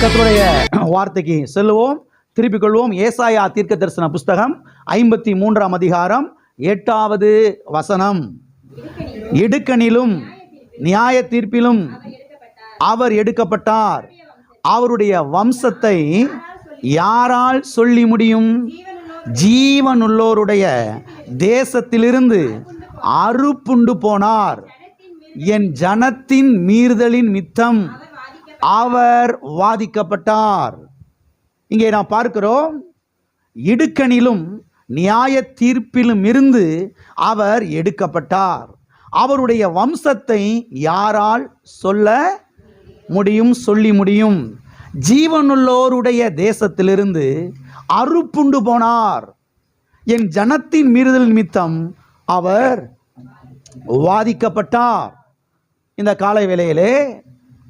கர்த்தருடைய வார்த்தைக்கு செல்லுவோம், திருப்பிக் கொள்வோம். ஏசாயா தீர்க்க தரிசன புஸ்தகம் 53ஆம் அதிகாரம் 8வது வசனம். இடுக்கணிலும் நியாய தீர்ப்பிலும் அவர் எடுக்கப்பட்டார். அவருடைய வம்சத்தை யாரால் சொல்லி முடியும்? ஜீவனுள்ளோருடைய தேசத்திலிருந்து அறுப்புண்டு போனார். என் ஜனத்தின் மீறுதலின் மித்தம் அவர் வாதிக்கப்பட்டார். இங்கே நாம் பார்க்கிறோம், இடுக்கணிலும் நியாய தீர்ப்பிலும் இருந்து அவர் எடுக்கப்பட்டார். அவருடைய வம்சத்தை யாரால் சொல்ல முடியும், சொல்லி முடியும்? ஜீவனுள்ளோருடைய தேசத்திலிருந்து அறுப்புண்டு போனார். என் ஜனத்தின் மீறுதல் நிமித்தம் அவர் வாதிக்கப்பட்டார். இந்த காலை வேளையிலே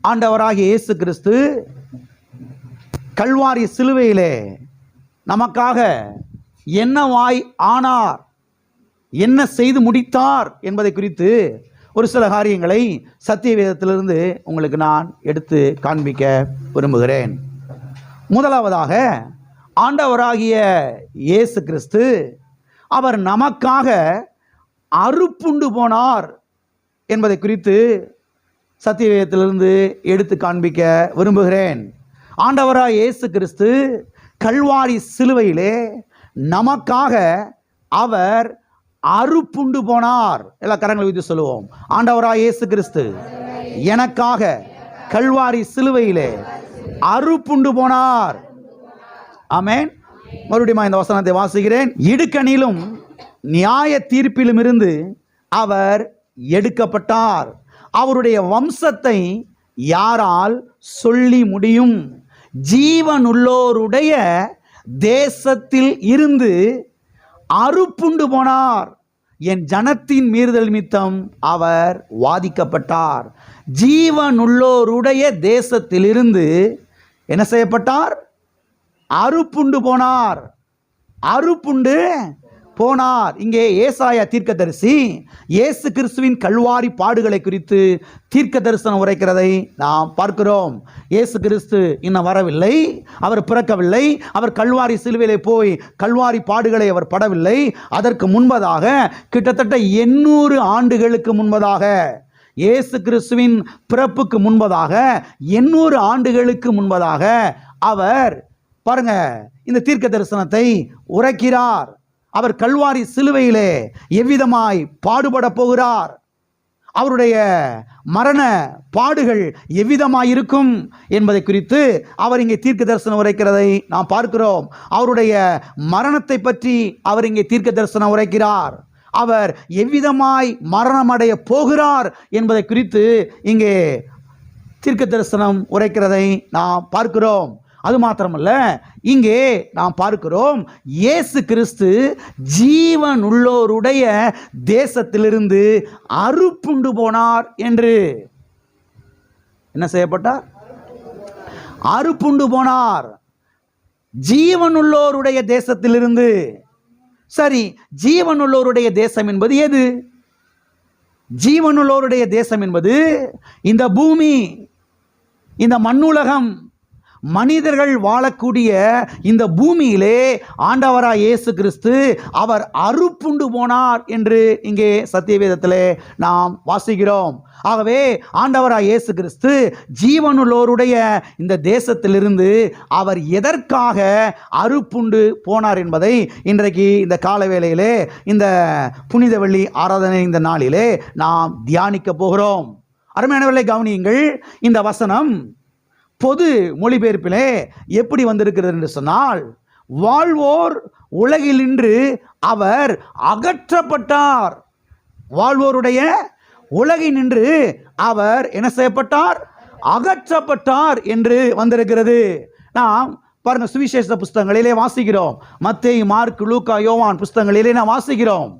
ஆண்டவராகிய இயேசு கிறிஸ்து கல்வாரி சிலுவையிலே நமக்காக என்னவாய் ஆனார், என்ன செய்து முடித்தார் என்பதை குறித்து ஒரு சில காரியங்களை சத்திய வேதத்திலிருந்து உங்களுக்கு நான் எடுத்து காண்பிக்க விரும்புகிறேன். முதலாவதாக, ஆண்டவராகிய இயேசு கிறிஸ்து அவர் நமக்காக அறுப்புண்டு போனார் என்பதை குறித்து சத்திய வேதத்திலிருந்து எடுத்து காண்பிக்க விரும்புகிறேன். ஆண்டவராகிய இயேசு கிறிஸ்து கல்வாரி சிலுவையிலே நமக்காக அவர் அறுப்புண்டு போனார். எல்லா கரங்களை வைத்து சொல்லுவோம், ஆண்டவராகிய இயேசு கிறிஸ்து எனக்காக கல்வாரி சிலுவையிலே அறுப்புண்டு போனார். ஆமென். மறுபடியும் இந்த வசனத்தை வாசிக்கிறேன். இடுக்கணிலும் நியாய தீர்ப்பிலும் இருந்து அவர் எடுக்கப்பட்டார். அவருடைய வம்சத்தை யாரால் சொல்லி முடியும்? ஜீவனுள்ளோருடைய தேசத்தில் இருந்து அறுப்புண்டு போனார். என் ஜனத்தின் மீறுதல் நிமித்தம் அவர் வாதிக்கப்பட்டார். ஜீவனுள்ளோருடைய தேசத்திலிருந்து என்ன செய்யப்பட்டார்? அறுப்புண்டு போனார். அறுப்புண்டு போனார். இங்கே ஏசாயா தீர்க்கதரிசி இயேசு கிறிஸ்துவின் கல்வாரி பாடுகளை குறித்து தீர்க்க தரிசனம் உரைக்கிறதை நாம் பார்க்கிறோம். இயேசு கிறிஸ்து இன்னும் வரவில்லை, அவர் பிறக்கவில்லை, அவர் கல்வாரி சிலுவையிலே போய் கல்வாரி பாடுகளை அவர் படவில்லை. அதற்கு முன்பதாக கிட்டத்தட்ட 800 ஆண்டுகளுக்கு முன்பதாக, இயேசு கிறிஸ்துவின் பிறப்புக்கு முன்பதாக 800 ஆண்டுகளுக்கு முன்பதாக அவர் பாருங்க இந்த தீர்க்க தரிசனத்தை உரைக்கிறார். அவர் கல்வாரி சிலுவையிலே எவ்விதமாய் பாடுபட போகிறார், அவருடைய மரண பாடுகள் எவ்விதமாய் இருக்கும் என்பதை குறித்து அவர் இங்கே தீர்க்க தரிசனம் உரைக்கிறதை நாம் பார்க்கிறோம். அவருடைய மரணத்தை பற்றி அவர் இங்கே தீர்க்க தரிசனம் உரைக்கிறார். அவர் எவ்விதமாய் மரணமடைய போகிறார் என்பதை குறித்து இங்கே தீர்க்க தரிசனம் உரைக்கிறதை நாம் பார்க்கிறோம். அது மாத்திரமல்ல, இங்கே நாம் பார்க்கிறோம், இயேசு கிறிஸ்து ஜீவன் உள்ளோருடைய தேசத்திலிருந்து அறுப்புண்டு போனார் என்று. என்ன செய்யப்பட்டார்? அறுப்புண்டு போனார். ஜீவனுள்ளோருடைய தேசத்திலிருந்து. சரி, ஜீவனுள்ளோருடைய தேசம் என்பது எது? ஜீவனுள்ளோருடைய தேசம் என்பது இந்த பூமி, இந்த மண்ணுலகம், மனிதர்கள் வாழக்கூடிய இந்த பூமியிலே ஆண்டவராய் இயேசு கிறிஸ்து அவர் அறுப்புண்டு போனார் என்று இங்கே சத்தியவேதத்திலே நாம் வாசிக்கிறோம். ஆகவே ஆண்டவராய் இயேசு கிறிஸ்து ஜீவனுள்ளோருடைய இந்த தேசத்திலிருந்து அவர் எதற்காக அறுப்புண்டு போனார் என்பதை இன்றைக்கு இந்த கால வேளையிலே, இந்த புனித வெள்ளி ஆராதனை இந்த நாளிலே நாம் தியானிக்க போகிறோம். அருமையானவர்களை கவனியுங்கள். இந்த வசனம் பொது மொழிபெயர்ப்பிலே எப்படி வந்திருக்கிறது என்று சொன்னால், வாழ்வோர் உலகினின்று அவர் அகற்றப்பட்டார். வாழ்வோருடைய உலகினின்று அவர் என்ன செய்யப்பட்டார்? அகற்றப்பட்டார் என்று வந்திருக்கிறது. நாம் பாருங்க, சுவிசேஷ புஸ்தகங்களிலே வாசிக்கிறோம். மத்தேயு, மார்க், லூக்கா, யோவான் புஸ்தகங்களிலே நாம் வாசிக்கிறோம்.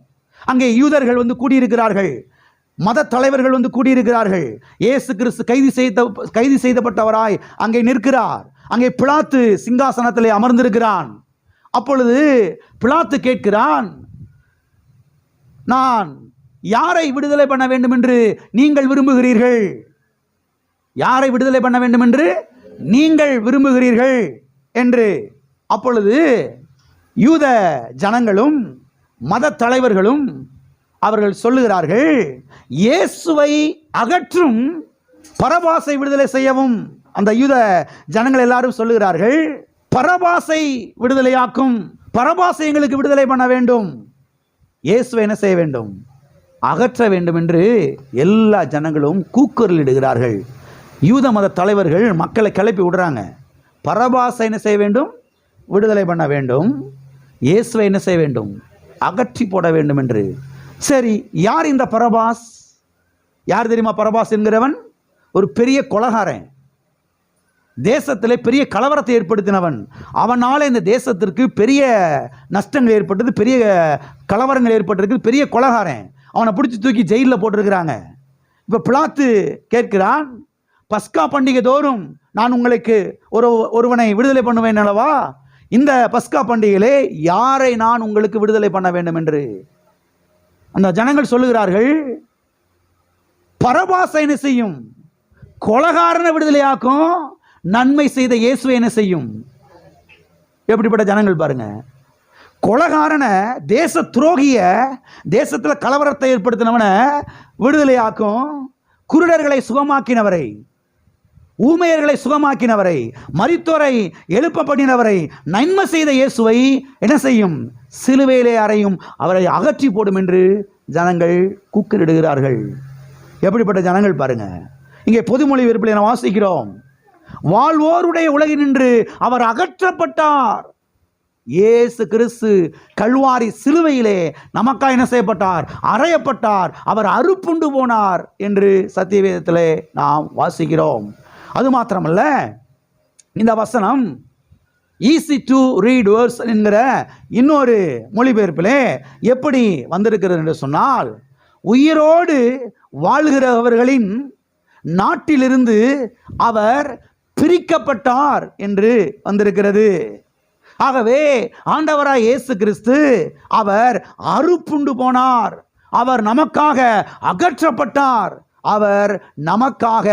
அங்கே யூதர்கள் வந்து கூடியிருக்கிறார்கள், மத தலைவர்கள் வந்து கூடியிருக்கிறார்கள். இயேசு கிறிஸ்து கைது செய்யப்பட்டவராய் அங்கே நிற்கிறார். அங்கே பிலாத்து சிங்காசனத்திலே அமர்ந்திருக்கிறான். அப்பொழுது பிலாத்து கேட்கிறான், நான் யாரை விடுதலை பண்ண வேண்டும் என்று நீங்கள் விரும்புகிறீர்கள்? யாரை விடுதலை பண்ண வேண்டும் என்று நீங்கள் விரும்புகிறீர்கள் என்று அப்பொழுது யூத ஜனங்களும் மத தலைவர்களும் அவர்கள் சொல்லுகிறார்கள், இயேசுவை அகற்றும், பரபாசை விடுதலை செய்யவும். அந்த யூத ஜனங்கள் எல்லாரும் சொல்லுகிறார்கள், பரபாசை விடுதலையாக்கும், பரபாசை எங்களுக்கு விடுதலை பண்ண வேண்டும், இயேசுவை என்ன செய்ய வேண்டும், அகற்ற வேண்டும் என்று எல்லா ஜனங்களும் கூக்குரலிடுகிறார்கள். யூத மத தலைவர்கள் மக்களை கிளப்பி விடுறாங்க. பரபாசை என்ன செய்ய வேண்டும், விடுதலை பண்ண வேண்டும், இயேசுவை என்ன செய்ய வேண்டும், அகற்றி போட வேண்டும் என்று. சரி, யார் இந்த பரபாஸ்? யார் தெரியுமா? பரபாஸ் என்கிறவன் ஒரு பெரிய கொலைகாரன், தேசத்திலே பெரிய கலவரத்தை ஏற்படுத்தினவன். அவனால் இந்த தேசத்திற்கு பெரிய நஷ்டங்கள் ஏற்பட்டது, பெரிய கலவரங்கள் ஏற்பட்டிருக்கு, பெரிய கொலைகாரன். அவனை பிடிச்சி தூக்கி ஜெயிலில் போட்டிருக்கிறாங்க. இப்போ பிலாத்து கேட்கிறான், பஸ்கா பண்டிகை தோறும் நான் உங்களுக்கு ஒருவனை விடுதலை பண்ணுவேன் அல்லவா, இந்த பஸ்கா பண்டிகையிலே யாரை நான் உங்களுக்கு விடுதலை பண்ண வேண்டும் என்று. அந்த ஜனங்கள் சொல்லுகிறார்கள், பரபாசை என்ன செய்யும், கொலைகாரனை விடுதலையாக்கும், நன்மை செய்த இயேசுவை என்ன செய்யும். எப்படிப்பட்ட ஜனங்கள் பாருங்க. கொலைகாரனை, தேச துரோகிய, தேசத்தில் கலவரத்தை ஏற்படுத்தினவனை விடுதலையாக்கும், குருடர்களை சுகமாக்கினவரை, ஊமையர்களை சுகமாக்கினவரை, மரித்தோரை எழுப்ப பண்ணினவரை, நன்மை செய்த இயேசுவை என்ன செய்யும், சிலுவையிலே அறையும், அவரை அகற்றி போடும் என்று ஜனங்கள் கூக்குரலிடுகிறார்கள். எப்படிப்பட்ட ஜனங்கள் பாருங்க. இங்கே பொதுமொழி விருப்பில் என வாசிக்கிறோம், வாழ்வோருடைய உலகினின்று அவர் அகற்றப்பட்டார். இயேசு கிறிஸ்து கல்வாரி சிலுவையிலே நமக்காக என்ன செய்யப்பட்டார், அறையப்பட்டார், அவர் அறுப்புண்டு போனார் என்று சத்தியவேதத்திலே நாம் வாசிக்கிறோம். அது மாத்திரமல்ல, இந்த வசனம் ஈஸி டு ரீட் வேர்ஸ் என்கிற இன்னொரு மொழிபெயர்ப்பிலே எப்படி வந்திருக்கிறது என்று சொன்னால், உயிரோடு வாழ்கிறவர்களின் நாட்டிலிருந்து அவர் பிரிக்கப்பட்டார் என்று வந்திருக்கிறது. ஆகவே ஆண்டவராய் இயேசு கிறிஸ்து அவர் அறுப்புண்டு போனார், அவர் நமக்காக அகற்றப்பட்டார், அவர் நமக்காக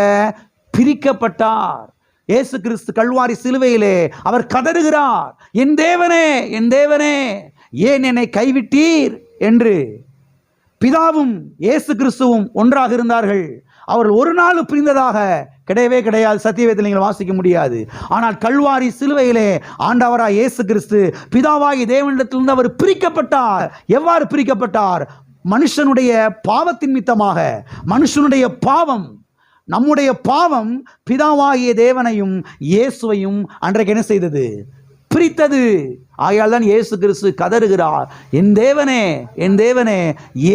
பிரிக்கப்பட்டார். இயேசு கிறிஸ்து கல்வாரி சிலுவையிலே அவர் கதறுகிறார், என் தேவனே, என் தேவனே, ஏன் என்னை கைவிட்டீர் என்று. பிதாவும் இயேசு கிறிஸ்துவும் ஒன்றாக இருந்தார்கள். அவர்கள் ஒரு நாள் பிரிந்ததாக கிடையவே கிடையாது. சத்தியவேதத்தில் நீங்கள் வாசிக்க முடியாது. ஆனால் கல்வாரி சிலுவையிலே ஆண்டவராய் இயேசு கிறிஸ்து பிதாவாகி தேவனிடத்திலிருந்து அவர் பிரிக்கப்பட்டார். எவ்வாறு பிரிக்கப்பட்டார்? மனுஷனுடைய பாவத்தின் நிமித்தமாக. மனுஷனுடைய பாவம், நம்முடைய பாவம் பிதாவாகிய தேவனையும் இயேசுவையும் அன்றைக்கு என்ன செய்தது? பிரித்தது. ஆகையால் தான் இயேசு கிறிஸ்து கதறுகிறார், என் தேவனே, என் தேவனே,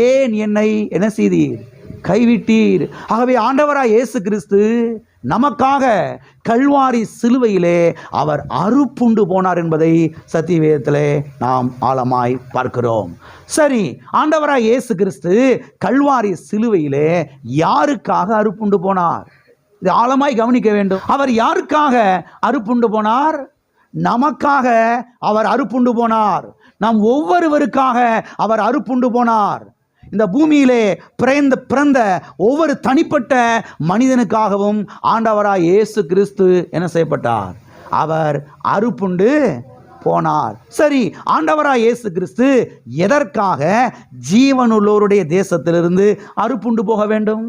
ஏன் என்னை என்ன செய்தீர், கைவிட்டீர். ஆகவே ஆண்டவராய் இயேசு கிறிஸ்து நமக்காக கல்வாரி சிலுவையிலே அவர் அறுப்புண்டு போனார் என்பதை சத்தியவேதத்திலே நாம் ஆழமாய் பார்க்கிறோம். சரி, ஆண்டவராய் இயேசு கிறிஸ்து கல்வாரி சிலுவையிலே யாருக்காக அறுப்புண்டு போனார்? இது ஆழமாய் கவனிக்க வேண்டும். அவர் யாருக்காக அறுப்புண்டு போனார்? நமக்காக அவர் அறுப்புண்டு போனார். நாம் ஒவ்வொருவருக்காக அவர் அறுப்புண்டு போனார். இந்த பூமியிலே பிறந்த ஒவ்வொரு தனிப்பட்ட மனிதனுக்காகவும் ஆண்டவராய் இயேசு கிறிஸ்து என்ன செய்யப்பட்டார்? அவர் அறுப்புண்டு போனார். சரி, ஆண்டவராய் இயேசு கிறிஸ்து எதற்காக ஜீவனுள்ளோருடைய தேசத்திலிருந்து அறுப்புண்டு போக வேண்டும்?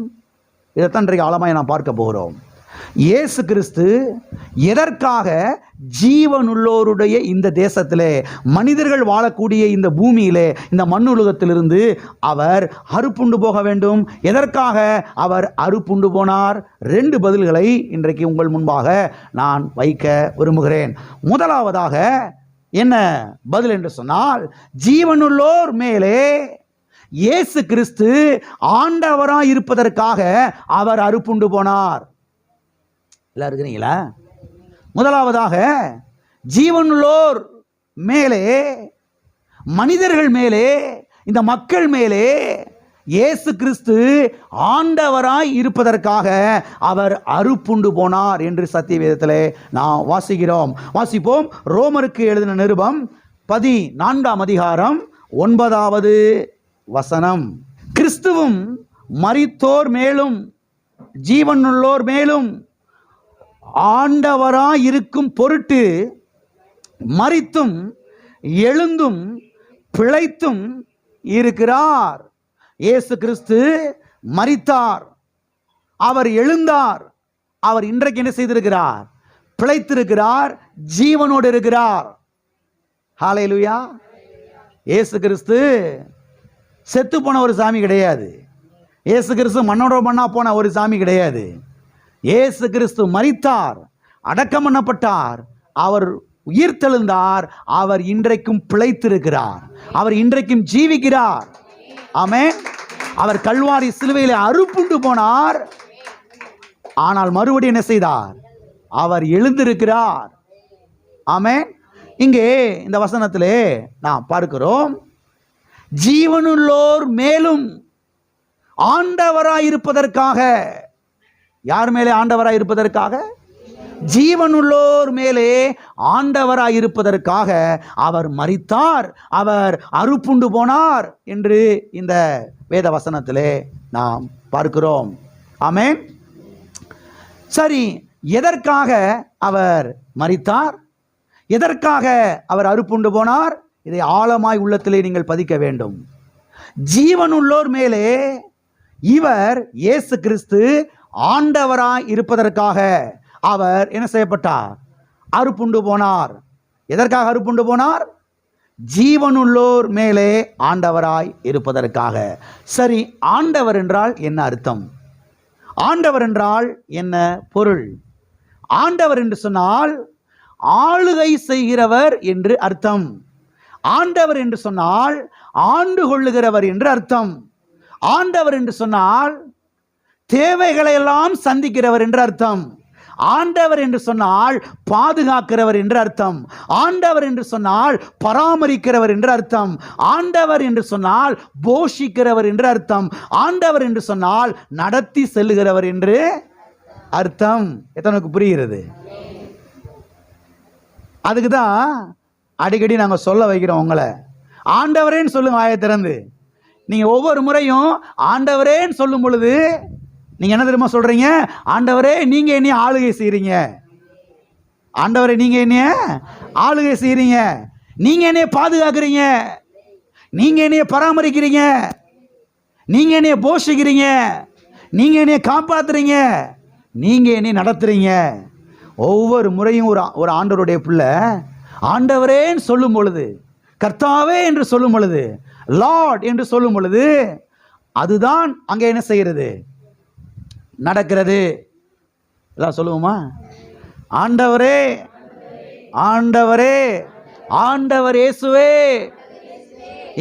இதைத்தான் இன்றைக்கு ஆழமாய் நாம் பார்க்க போகிறோம். இயேசு கிறிஸ்து எதற்காக ஜீவனுள்ளோருடைய இந்த தேசத்திலே, மனிதர்கள் வாழக்கூடிய இந்த பூமியிலே, இந்த மண்ணுலகத்திலிருந்து அவர் அறுப்புண்டு போக வேண்டும்? எதற்காக அவர் அறுப்புண்டு போனார்? 2 பதில்களை இன்றைக்கு உங்கள் முன்பாக நான் வைக்க விரும்புகிறேன். முதலாவதாக என்ன பதில் என்று சொன்னால், ஜீவனுள்ளோர் மேலே இயேசு கிறிஸ்து ஆண்டவராய் இருப்பதற்காக அவர் அறுப்புண்டு போனார். எல்லாம் இருக்கிறீங்களா? முதலாவதாக ஜீவனுள்ளோர் மேலே, மனிதர்கள் மேலே, இந்த மக்கள் மேலே இயேசு கிறிஸ்து ஆண்டவராய் இருப்பதற்காக அவர் அறுப்புண்டு போனார் என்று சத்தியவேதத்திலே நாம் வாசிக்கிறோம். வாசிப்போம். ரோமருக்கு எழுதின நிருபம் 14ஆம் அதிகாரம் 9வது வசனம். கிறிஸ்துவும் மரித்தோர் மேலும் ஜீவனுள்ளோர் மேலும் ஆண்டவராய் இருக்கும் பொருட்டு மரித்தும் எழுந்தும் பிழைத்தும் இருக்கிறார். இயேசு கிறிஸ்து மரித்தார், அவர் எழுந்தார், அவர் இன்றைக்கு என்ன செய்திருக்கிறார்? பிழைத்திருக்கிறார், ஜீவனோடு இருக்கிறார். ஹல்லேலூயா. இயேசு கிறிஸ்து செத்து போன ஒரு சாமி கிடையாது. இயேசு கிறிஸ்து மண்ணோட மண்ணா போன ஒரு சாமி கிடையாது. இயேசு கிறிஸ்து மரித்தார், அடக்கம் பண்ணப்பட்டார், அவர் உயிர்த்தெழுந்தார், அவர் இன்றைக்கும் பிழைத்திருக்கிறார், அவர் இன்றைக்கும் ஜீவிக்கிறார். ஆமென். அவர் கல்வாரி சிலுவையில் அறுப்புண்டு போனார், ஆனால் மறுபடியும் என்ன செய்தார்? அவர் எழுந்திருக்கிறார். ஆமென். இங்கே இந்த வசனத்திலே நாம் பார்க்கிறோம், ஜீவனுள்ளோர் மேலும் ஆண்டவராயிருப்பதற்காக. யார் மேலே ஆண்டவராயிருப்பதற்காக? ஜீவனுள்ளோர் மேலே ஆண்டவராயிருப்பதற்காக அவர் மரித்தார், அவர் அறுப்புண்டு போனார் என்று இந்த வேத வசனத்திலே நாம் பார்க்கிறோம். ஆமென். சரி, எதற்காக அவர் மரித்தார்? எதற்காக அவர் அறுப்புண்டு போனார்? இதை ஆழமாய் உள்ளத்திலே நீங்கள் பதிக்க வேண்டும். ஜீவனுள்ளோர் மேலே இவர் இயேசு கிறிஸ்து ஆண்டவராய் இருப்பதற்காக அவர் என்ன செய்யப்பட்டார்? அறுப்புண்டு போனார். எதற்காக அறுப்புண்டு போனார்? ஜீவனுள்ளோர் மேலே ஆண்டவராய் இருப்பதற்காக. சரி, ஆண்டவர் என்றால் என்ன அர்த்தம்? ஆண்டவர் என்றால் என்ன பொருள்? ஆண்டவர் என்று சொன்னால் ஆளுகை செய்கிறவர் என்று அர்த்தம். ஆண்டவர் என்று சொன்னால் ஆண்டு கொள்ளுகிறவர் என்று அர்த்தம். ஆண்டவர் என்று சொன்னால் தேவைகளை எல்லாம் சந்திக்கிறவர் என்று அர்த்தம். ஆண்டவர் என்று சொன்னால் பாதுகாக்கிறவர் என்று அர்த்தம். ஆண்டவர் என்று சொன்னால் பராமரிக்கிறவர் என்று அர்த்தம். ஆண்டவர் என்று சொன்னால் போஷிக்கிறவர் என்று அர்த்தம். ஆண்டவர் என்று சொன்னால் நடத்தி செல்லுகிறவர் என்று அர்த்தம். எத்தனைக்கு புரிகிறது? அதுக்கு தான் அடிக்கடி நாங்கள் சொல்ல வைக்கிறோம் உங்களை. ஆண்டவரேன்னு சொல்லுங்க வாயை திறந்து. நீங்கள் ஒவ்வொரு முறையும் ஆண்டவரேன்னு சொல்லும் பொழுது நீங்கள் என்ன தெரியுமா சொல்கிறீங்க? ஆண்டவரே நீங்கள் என்னைய ஆளுகை செய்கிறீங்க. ஆண்டவரே நீங்கள் என்னைய ஆளுகை செய்கிறீங்க, நீங்கள் என்னைய பாதுகாக்கிறீங்க, நீங்கள் என்னைய பராமரிக்கிறீங்க, நீங்கள் என்னைய போஷிக்கிறீங்க, நீங்கள் என்னைய காப்பாற்றுறீங்க, நீங்கள் என்னைய நடத்துகிறீங்க. ஒவ்வொரு முறையும் ஒரு ஆண்டவருடைய பிள்ளை ஆண்டவரேன்னு சொல்லும் பொழுது, கர்த்தாவே என்று சொல்லும் பொழுது, லார்ட் என்று சொல்லும் பொழுது, அதுதான் அங்கே என்ன செய்கிறது? நடக்கிறது. எல்லாம் சொல்லுவோமா? ஆண்டவரே, ஆண்டவரே, ஆண்டவர் இயேசுவே,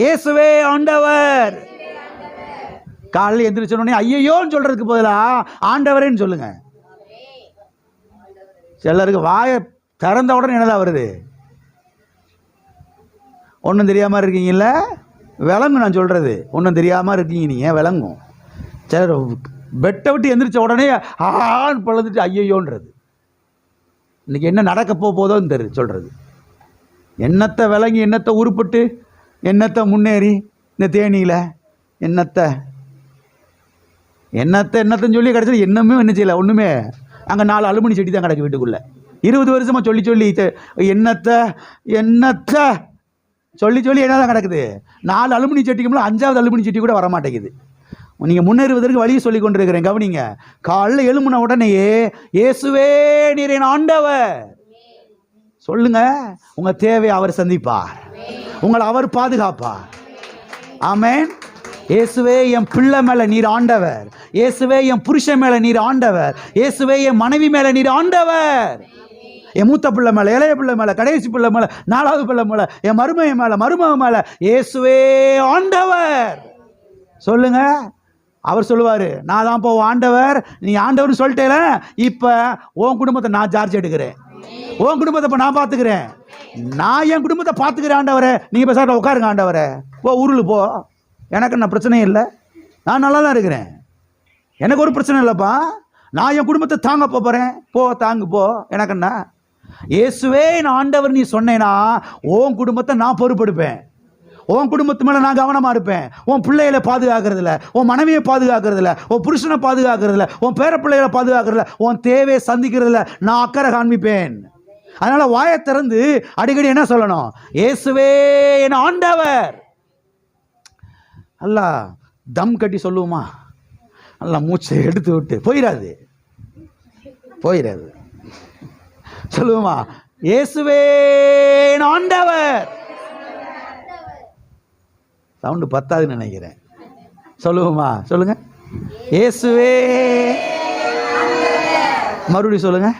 இயேசுவே ஆண்டவர். காலையில் எந்திரிச்ச உடனே ஐயோன்னு சொல்றதுக்கு பதிலா ஆண்டவரேன்னு சொல்லுங்க. சிலருக்கு வாயை திறந்த உடனே என்னதான் வருது? ஒன்றும் தெரியாமல் இருக்கீங்கல்ல, விளங்கும். நான் சொல்கிறது ஒன்றும் தெரியாமல் இருக்கீங்க, நீங்கள் விளங்கும். சிலர் பெட்டை விட்டு எந்திரிச்ச உடனே ஆண் பழுதுட்டு ஐயோன்றது. இன்றைக்கி என்ன நடக்க போதோன்னு தெரியுது சொல்கிறது. என்னத்தை விளங்கி, என்னத்தை உருப்பட்டு, என்னத்தை முன்னேறி இந்த தேனியில் என்னத்தைன்னு சொல்லி கிடச்சது என்னமே என்ன செய்யலை, ஒன்றுமே. அங்கே 4 அலுமினி செடி தான் கிடக்கு வீட்டுக்குள்ளே. 20 வருஷமாக சொல்லி என்னத்தை சொல்லி என்ன தான் கிடக்குது? 4 அலுமினி சட்டிக்கு மேலே 5வது அலுமினி சட்டி கூட வரமாட்டேங்குது. நீங்கள் முன்னேறுவதற்கு வழியை சொல்லி கொண்டிருக்கிறேன், கவனிங்க. காலைல எழுமுன உடனேயே இயேசுவே நீர் என் ஆண்டவர் சொல்லுங்க. உங்கள் தேவையை அவர் சந்திப்பார், உங்களை அவர் பாதுகாப்பார். ஆமென். இயேசுவே என் பிள்ளை மேலே நீர் ஆண்டவர், இயேசுவே என் புருஷன் மேலே நீர் ஆண்டவர், இயேசுவே என் மனைவி மேலே நீர் ஆண்டவர், என் மூத்த பிள்ளை மேலே, இளைய பிள்ளை மேலே, கடைசி பிள்ளை மேலே, 4வது பிள்ளை மேலே, என் மருமகன் மேலே, மருமகன் மேலே இயேசுவே ஆண்டவர் சொல்லுங்க. அவர் சொல்லுவார், நான் தான் போவோம் ஆண்டவர். நீ ஆண்டவர்னு சொல்லிட்டேல, இப்போ உன் குடும்பத்தை நான் சார்ஜ் எடுக்கிறேன், உன் குடும்பத்தை இப்போ நான் பார்த்துக்கிறேன், நான் என் குடும்பத்தை பார்த்துக்கிறேன் ஆண்டவரே. நீங்கள் இப்போ சார் உட்காருங்க ஆண்டவரே, போ ஊரில் போ, எனக்கு என்ன பிரச்சனையும் இல்லை, நான் நல்லா தான் இருக்கிறேன், எனக்கு ஒரு பிரச்சனை இல்லைப்பா, நான் என் குடும்பத்தை தாங்க போகிறேன், போ தாங்கு போ, எனக்கு என்ன. இயேசுவே நான் ஆண்டவர் நீ சொன்னேன்னா உன் குடும்பத்தை நான் பொறுப்பெடுப்பேன், உன் குடும்பத்து மேலே நான் கவனமாக இருப்பேன். உன் பிள்ளைகளை பாதுகாக்கிறதுல, உன் மனைவியை பாதுகாக்கிறதுல, உன் புருஷனை பாதுகாக்கிறதுல, உன் பேர பிள்ளைகளை பாதுகாக்கிறதுல, உன் தேவையை சந்திக்கிறதுல நான் அக்கறை காண்பிப்பேன். அதனால் வாயை திறந்து அடிக்கடி என்ன சொல்லணும்? இயேசுவே என் ஆண்டவர். நல்லா தம் கட்டி சொல்லுவோமா? நல்லா மூச்சை எடுத்து விட்டு போயிடாது சொல்லுவோமா? இயேசுவே என் ஆண்டவர். சவுண்டு பத்தாதுன்னு நினைக்கிறேன். சொல்லுவோமா? சொல்லுங்க. இயேசுவே. மறுபடியும் சொல்லுங்க.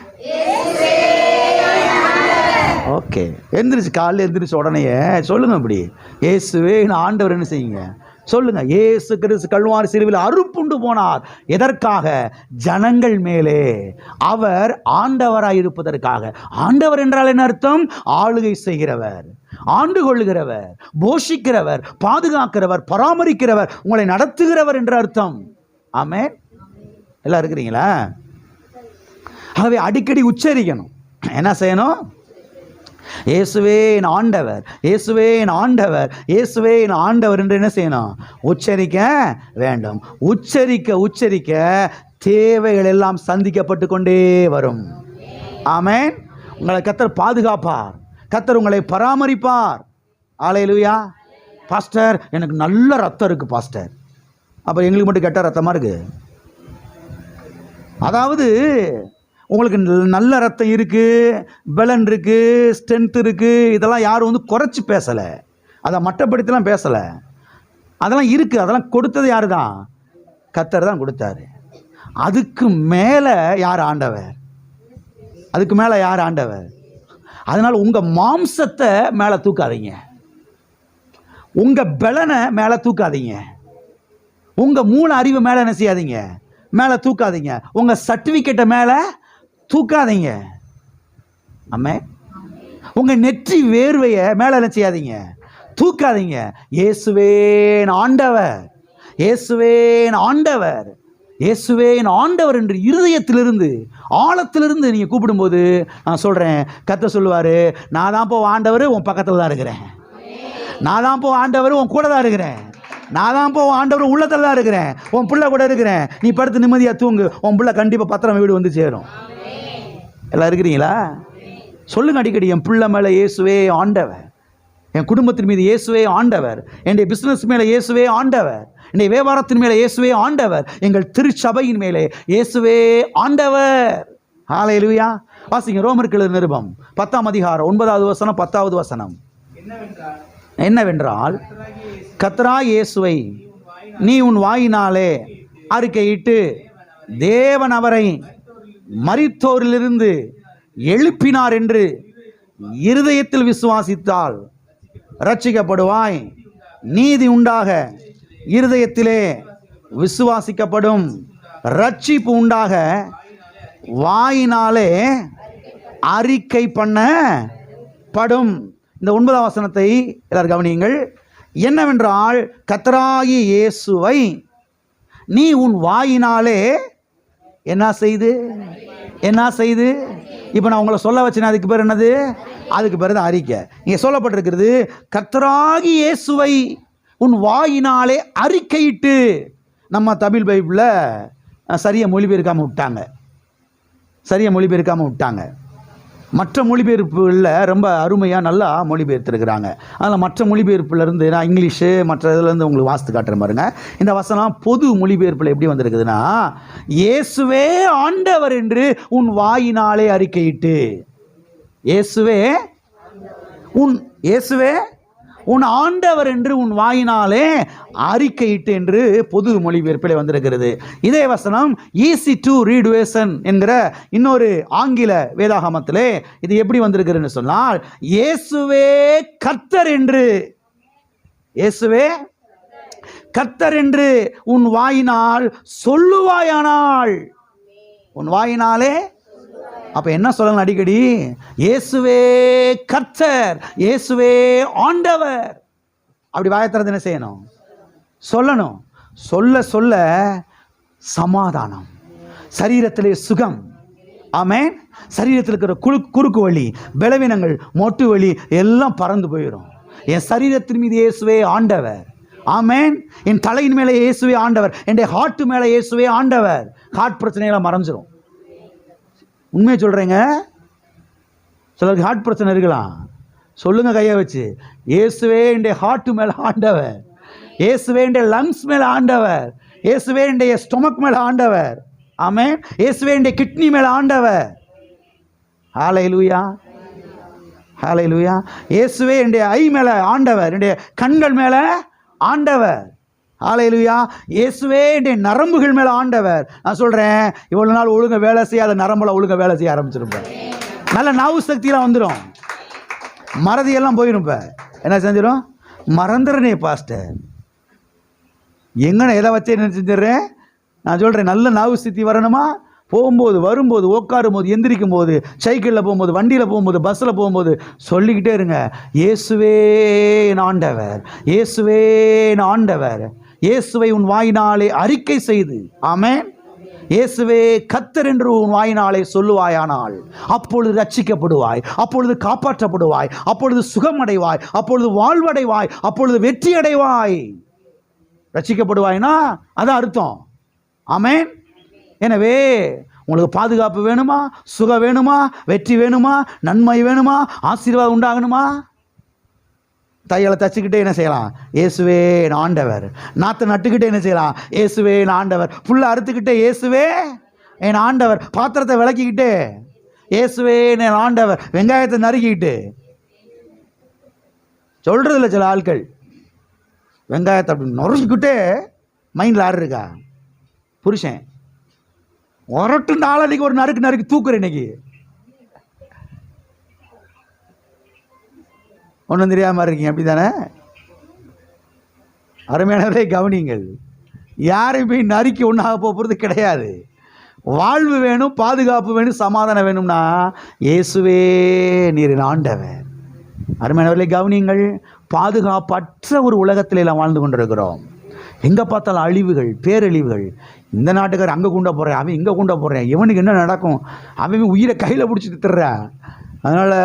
ஓகே, எந்திரிச்சு காலையில் எந்திரிச்சு உடனே சொல்லுங்க. அப்படி இயேசுவே என் ஆண்டவர். என்ன செய்யுங்க? சொல்லுங்க. இயேசு கிறிஸ்து கல்வாரி சிலுவையில் அறுப்புண்டு போனார். எதற்காக? ஜனங்கள் மேலே அவர் ஆண்டவராய் இருப்பதற்காக. ஆண்டவர் என்றால் என்ன அர்த்தம்? ஆளுகை செய்கிறவர், ஆண்டு கொள்ளுகிறவர், போஷிக்கிறவர், பாதுகாக்கிறவர், பராமரிக்கிறவர், உங்களை நடத்துகிறவர் என்ற அர்த்தம். ஆமென். எல்லாம் இருக்கிறீங்களா? ஆகவே அடிக்கடி உச்சரிக்கணும். என்ன செய்யணும்? இயேசுவே என் ஆண்டவர், இயேசுவே என் ஆண்டவர், இயேசுவே என் ஆண்டவர் என்று என்ன செய்யணும்? உச்சரிக்க வேண்டும். உச்சரிக்க தேவைகள் எல்லாம் சந்திக்கப்பட்டு கொண்டே வரும். ஆமென். உங்களை கர்த்தர் பாதுகாப்பார், கர்த்தர் உங்களை பராமரிப்பார். அல்லேலூயா. பாஸ்டர், எனக்கு நல்ல ரத்தம் இருக்கு பாஸ்டர். அப்போ எங்களுக்கு மட்டும் கெட்ட ரத்தமாக இருக்கு? அதாவது உங்களுக்கு நல்ல ரத்தம் இருக்குது, பலன் இருக்குது, ஸ்ட்ரென்த் இருக்குது, இதெல்லாம் யாரும் குறைச்சி பேசலை, அதை மட்டப்படுத்திலாம் பேசலை. அதெல்லாம் இருக்குது. அதெல்லாம் கொடுத்தது யார் தான்? கர்த்தர் தான் கொடுத்தாரு. அதுக்கு மேலே யார் ஆண்டவர்? அதுக்கு மேலே யார் ஆண்டவர்? அதனால் உங்கள் மாம்சத்தை மேலே தூக்காதீங்க, உங்கள் பலனை மேலே தூக்காதீங்க, உங்கள் மூல அறிவு மேலே என்ன செய்யாதீங்க? மேலே தூக்காதீங்க. உங்கள் சர்டிஃபிகேட்டை மேலே தூக்காதீங்க. ஆமென். உங்கள் நெற்றி வேர்வையை மேலே என்ன செய்யாதீங்க? தூக்காதீங்க. இயேசுவே ஆண்டவர், இயேசுவே ஆண்டவர், இயேசுவே ஆண்டவர் என்று இருதயத்திலிருந்து ஆழத்திலிருந்து நீங்கள் கூப்பிடும்போது நான் சொல்கிறேன், கர்த்தர் சொல்லுவார், நான் தான் ஆண்டவர், உன் பக்கத்தில் தான் இருக்கிறேன். நான் தான் ஆண்டவர், உன் கூட தான் இருக்கிறேன். நான் தான் ஆண்டவர், உள்ளத்தில் தான் இருக்கிறேன். உன் பிள்ளை கூட இருக்கிறேன். நீ படுத்து நிம்மதியாக தூங்கு, உன் பிள்ளை கண்டிப்பாக பத்திரம் வீடு வந்து சேரும். எல்லாம் இருக்கிறீங்களா? சொல்லுங்க அடிக்கடி, என் பிள்ளை மேலே இயேசுவே ஆண்டவர், என் குடும்பத்தின் மீது இயேசுவே ஆண்டவர், என்னுடைய பிஸ்னஸ் மேலே இயேசுவே ஆண்டவர், என்னுடைய வியாபாரத்தின் மேலே இயேசுவே ஆண்டவர், எங்கள் திருச்சபையின் மேலே இயேசுவே ஆண்டவர். ஹல்லேலூயா. வாசிங்க ரோமர்கள் நிருபம் 10ஆம் அதிகாரம் 9வது வசனம் 10வது வசனம். என்னவென்றால், கர்த்தராகிய இயேசுவை நீ உன் வாயினாலே அறிக்கையிட்டு தேவன் அவரை மரித்தோரிலிருந்து எழுப்பினார் என்று இருதயத்தில் விசுவாசித்தால் ரட்சிக்கப்படுவாய். நீதி உண்டாக இருதயத்திலே விசுவாசிக்கப்படும், ரட்சிப்பு உண்டாக வாயினாலே அறிக்கை பண்ணப்படும். இந்த 9ஆம் வசனத்தை எல்லாரும் கவனியுங்கள். என்னவென்றால், கர்த்தராகிய இயேசுவை நீ உன் வாயினாலே என்ன செய்து இப்போ நான் உங்களை சொல்ல வச்சேன், அதுக்கு பேர் என்னது? அதுக்கு பேர் தான் அறிக்கை. இங்கே சொல்லப்பட்டிருக்கிறது, கர்த்தராகிய இயேசுவை உன் வாயினாலே அறிக்கையிட்டு. நம்ம தமிழ் பைபிளில் சரியாக மொழிபெயர்க்காமல் விட்டாங்க. மற்ற மொழிபெயர்ப்புகளில் ரொம்ப அருமையாக நல்லா மொழிபெயர்த்துருக்கிறாங்க. அதில் மற்ற மொழிபெயர்ப்புலேருந்து நான் இங்கிலீஷு மற்ற இதுலேருந்து உங்களுக்கு வாசித்து காட்டுறேன் பாருங்க. இந்த வசனம் பொது மொழிபெயர்ப்பில் எப்படி வந்திருக்குதுன்னா, இயேசுவே ஆண்டவர் என்று உன் வாயினாலே அறிக்கையிட்டு. இயேசுவே உன் ஆண்டவர் என்று உன் வாயினாலே அறிக்கையிட்டு என்று பொது மொழிபெயர்ப்பில் வந்திருக்கிறது. இதே வசனம் ஈஸி டு ரீட் வேர்ஷன் என்கிற இன்னொரு ஆங்கில வேதாகமத்திலே இது எப்படி வந்திருக்கிறதுன்னு சொன்னால், இயேசுவே கர்த்தர் என்று உன் வாயினால் சொல்லுவாயானால். உன் வாயினாலே அப்போ என்ன சொல்லணும்? அடிக்கடி இயேசுவே கர்த்தர், இயேசுவே ஆண்டவர். அப்படி வாயத்திறந்து என்ன செய்யணும்? சொல்லணும். சொல்ல சொல்ல சமாதானம், சரீரத்திலே சுகம். ஆமென். சரீரத்தில் இருக்கிற குறுக்கு வலி, பலவீனங்கள், மொட்டு வலி எல்லாம் பறந்து போயிடும். என் சரீரத்தின் மீது இயேசுவே ஆண்டவர். ஆமென். என் தலையின் மேலே இயேசுவே ஆண்டவர். என் ஹார்ட் மேலே இயேசுவே ஆண்டவர். ஹார்ட் பிரச்சனையெல்லாம் மறைஞ்சிரும். உண்மையை சொல்றேங்க. சிலருக்கு ஹார்ட் பிரச்சனை இருக்கலாம். சொல்லுங்க கையை வச்சு, இயேசுவே என் ஹார்ட் மேலே ஆண்டவர், இயேசுவே என் லங்ஸ் மேலே ஆண்டவர், இயேசுவே என் ஸ்டொமக் மேலே ஆண்டவர். ஆமென். இயேசுவே என் கிட்னி மேலே ஆண்டவர். ஹல்லேலூயா, ஹல்லேலூயா. இயேசுவே என் ஐ மேலே ஆண்டவர், என் கண்கள் மேலே ஆண்டவர். ஹல்லேலூயா. இயேசுவே என் நரம்புகள் மேலே ஆண்டவர். நான் சொல்கிறேன், இவ்வளோ நாள் ஒழுங்க வேலை செய்யாத நரம்புல ஒழுங்க வேலை செய்ய ஆரம்பிச்சிருப்பேன். நல்ல நாவு சக்தியெல்லாம் வந்துடும், மறதியெல்லாம் போயிடும். இப்போ என்ன செஞ்சிடும்? மறந்துடுறனே பாஸ்டர், எங்கன்னு எதை வச்சே என்ன செஞ்சிடறேன். நான் சொல்கிறேன், நல்ல நாவு சக்தி வரணுமா? போகும்போது, வரும்போது, உட்காரும் போது, எந்திரிக்கும் போது, சைக்கிளில் போகும்போது, வண்டியில் போகும்போது, பஸ்ஸில் போகும்போது சொல்லிக்கிட்டே இருங்க, இயேசுவே ஆண்டவர், இயேசுவே ஆண்டவர். இயேசுவை உன் வாயினாலே அறிக்கை செய்து, ஆமென், இயேசுவே கர்த்தர் என்று உன் வாயினாலே சொல்லுவாயானால் அப்பொழுது ரட்சிக்கப்படுவாய், அப்பொழுது காப்பாற்றப்படுவாய், அப்பொழுது சுகமடைவாய், அப்பொழுது வாழ்வடைவாய், அப்பொழுது வெற்றி அடைவாய். ரட்சிக்கப்படுவாய்னா அதான் அர்த்தம். ஆமென். எனவே உங்களுக்கு பாதுகாப்பு வேணுமா? சுகம் வேணுமா? வெற்றி வேணுமா? நன்மை வேணுமா? ஆசீர்வாதம் உண்டாகணுமா? தையலை தச்சுக்கிட்டே என்ன செய்யலாம்? இயேசுவே ஆண்டவர். நாற்றை நட்டுக்கிட்டே என்ன செய்யலாம்? இயேசுவே ஆண்டவர். புல்லை அறுத்துக்கிட்டே இயேசுவே என் ஆண்டவர். பாத்திரத்தை விளக்கிக்கிட்டே இயேசுவே என் ஆண்டவர். வெங்காயத்தை நறுக்கிக்கிட்டு சொல்றது இல்லை சில ஆட்கள். வெங்காயத்தை அப்படி நொறுக்கிக்கிட்டே மைண்டில் ஆறு இருக்கா? புருஷன் உரட்டு நாளைக்கு ஒரு நறுக்கு தூக்குறேன். இன்னைக்கு ஒன்றும் தெரியாமல் இருக்கீங்க, அப்படி தானே? அருமையானவரே கவனிங்கள், யாரையும் போய் நறுக்கி ஒன்றாக போகிறது கிடையாது. வாழ்வு வேணும், பாதுகாப்பு வேணும், சமாதானம் வேணும்னா இயேசுவே நீர் ஆண்டவர். அருமையானவர்களே கவனிங்கள், பாதுகாப்பற்ற ஒரு உலகத்தில் எல்லாம் வாழ்ந்து கொண்டிருக்கிறோம். எங்கே பார்த்தாலும் அழிவுகள், பேரழிவுகள். இந்த நாட்டுக்காரர் அங்கே கொண்ட போகிறேன், அவன் இங்கே கொண்ட போகிறேன், இவனுக்கு என்ன நடக்கும், அவன் உயிரை கையில் பிடிச்சிட்டு திட்டுறான். அதனால்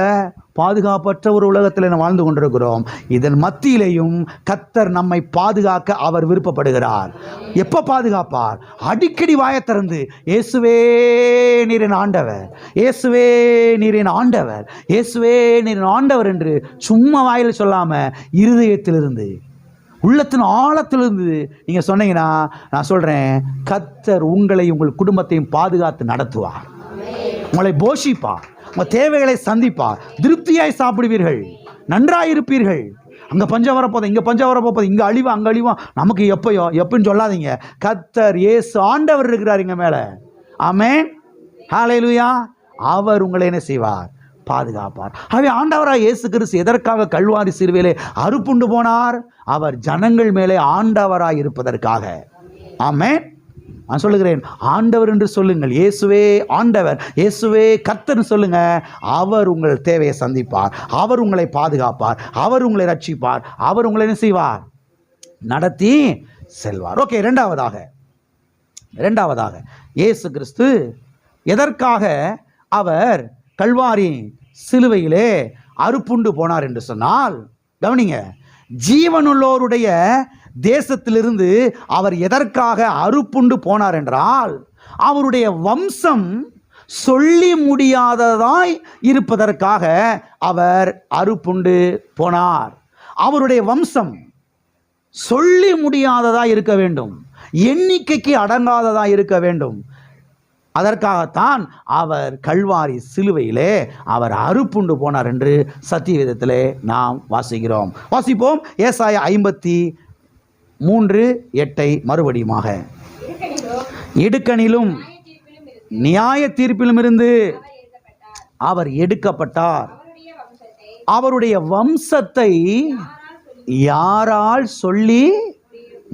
பாதுகாப்பற்ற ஒரு உலகத்தில் வாழ்ந்து கொண்டிருக்கிறோம். இதன் மத்தியிலையும் கர்த்தர் நம்மை பாதுகாக்க அவர் விருப்பப்படுகிறார். எப்போ பாதுகாப்பார்? அடிக்கடி வாயை திறந்து இயேசுவே நீரின் ஆண்டவர், இயேசுவே நீரின் ஆண்டவர், இயேசுவே நீரின் ஆண்டவர் என்று சும்மா வாயில் சொல்லாமல் இருதயத்திலிருந்து, உள்ளத்தின் ஆழத்திலிருந்து நீங்கள் சொன்னீங்கன்னா, நான் சொல்கிறேன், கர்த்தர் உங்களை உங்கள் குடும்பத்தையும் பாதுகாத்து நடத்துவார். உங்களை போஷிப்பார், உங்கள் தேவைகளை சந்திப்பார், திருப்தியாய் சாப்பிடுவீர்கள், நன்றாயிருப்பீர்கள். அங்கே பஞ்சம் வரப்போதும், இங்கே பஞ்சம் வரப்போகுது, இங்கே அழிவா அங்கே அழிவா, நமக்கு எப்போன்னு சொல்லாதீங்க. கர்த்தர் இயேசு ஆண்டவர் இருக்கிறார் இங்கே மேலே. ஆமென். ஹல்லேலூயா. அவர் உங்களை என்ன செய்வார்? பாதுகாப்பார். ஆகவே ஆண்டவராக இயேசு கிறிஸ்து எதற்காக கல்வாரி சிலுவையிலே அறுப்புண்டு போனார்? அவர் ஜனங்கள் மேலே ஆண்டவராக இருப்பதற்காக. ஆமென். நான் சொல்லுகிறேன், ஆண்டவர் என்று சொல்லுங்கள். இயேசுவே ஆண்டவர், இயேசுவே கர்த்தர்னு சொல்லுங்க. அவர் உங்கள் தேவையை சந்திப்பார், அவர் உங்களை பாதுகாப்பார், அவர் உங்களை ரட்சிப்பார், அவர் உங்களை என்ன செய்வார்? நடத்தி செல்வார். ஓகே, இரண்டாவதாக இயேசு கிறிஸ்து எதற்காக அவர் கல்வாரி சிலுவையிலே அறுப்புண்டு போனார் என்று சொன்னால், கவனிங்க, ஜீவனுள்ளோருடைய தேசத்திலிருந்து அவர் எதற்காக அறுப்புண்டு போனார் என்றால், அவருடைய வம்சம் சொல்லி முடியாததாய் இருப்பதற்காக அவர் அறுப்புண்டு போனார். அவருடைய வம்சம் சொல்லி முடியாததாய் இருக்க வேண்டும், எண்ணிக்கைக்கு அடங்காததாய் இருக்க வேண்டும். அதற்காகத்தான் அவர் கல்வாரி சிலுவையிலே அவர் அறுப்புண்டு போனார் என்று சத்தியவேதத்திலே நாம் வாசிக்கிறோம். வாசிப்போம். ஏசாயா 53:8 மறுபடியுமாக. இடுக்கணிலும் நியாய தீர்ப்பிலும் இருந்து அவர் எடுக்கப்பட்டார். அவருடைய வம்சத்தை யாரால் சொல்லி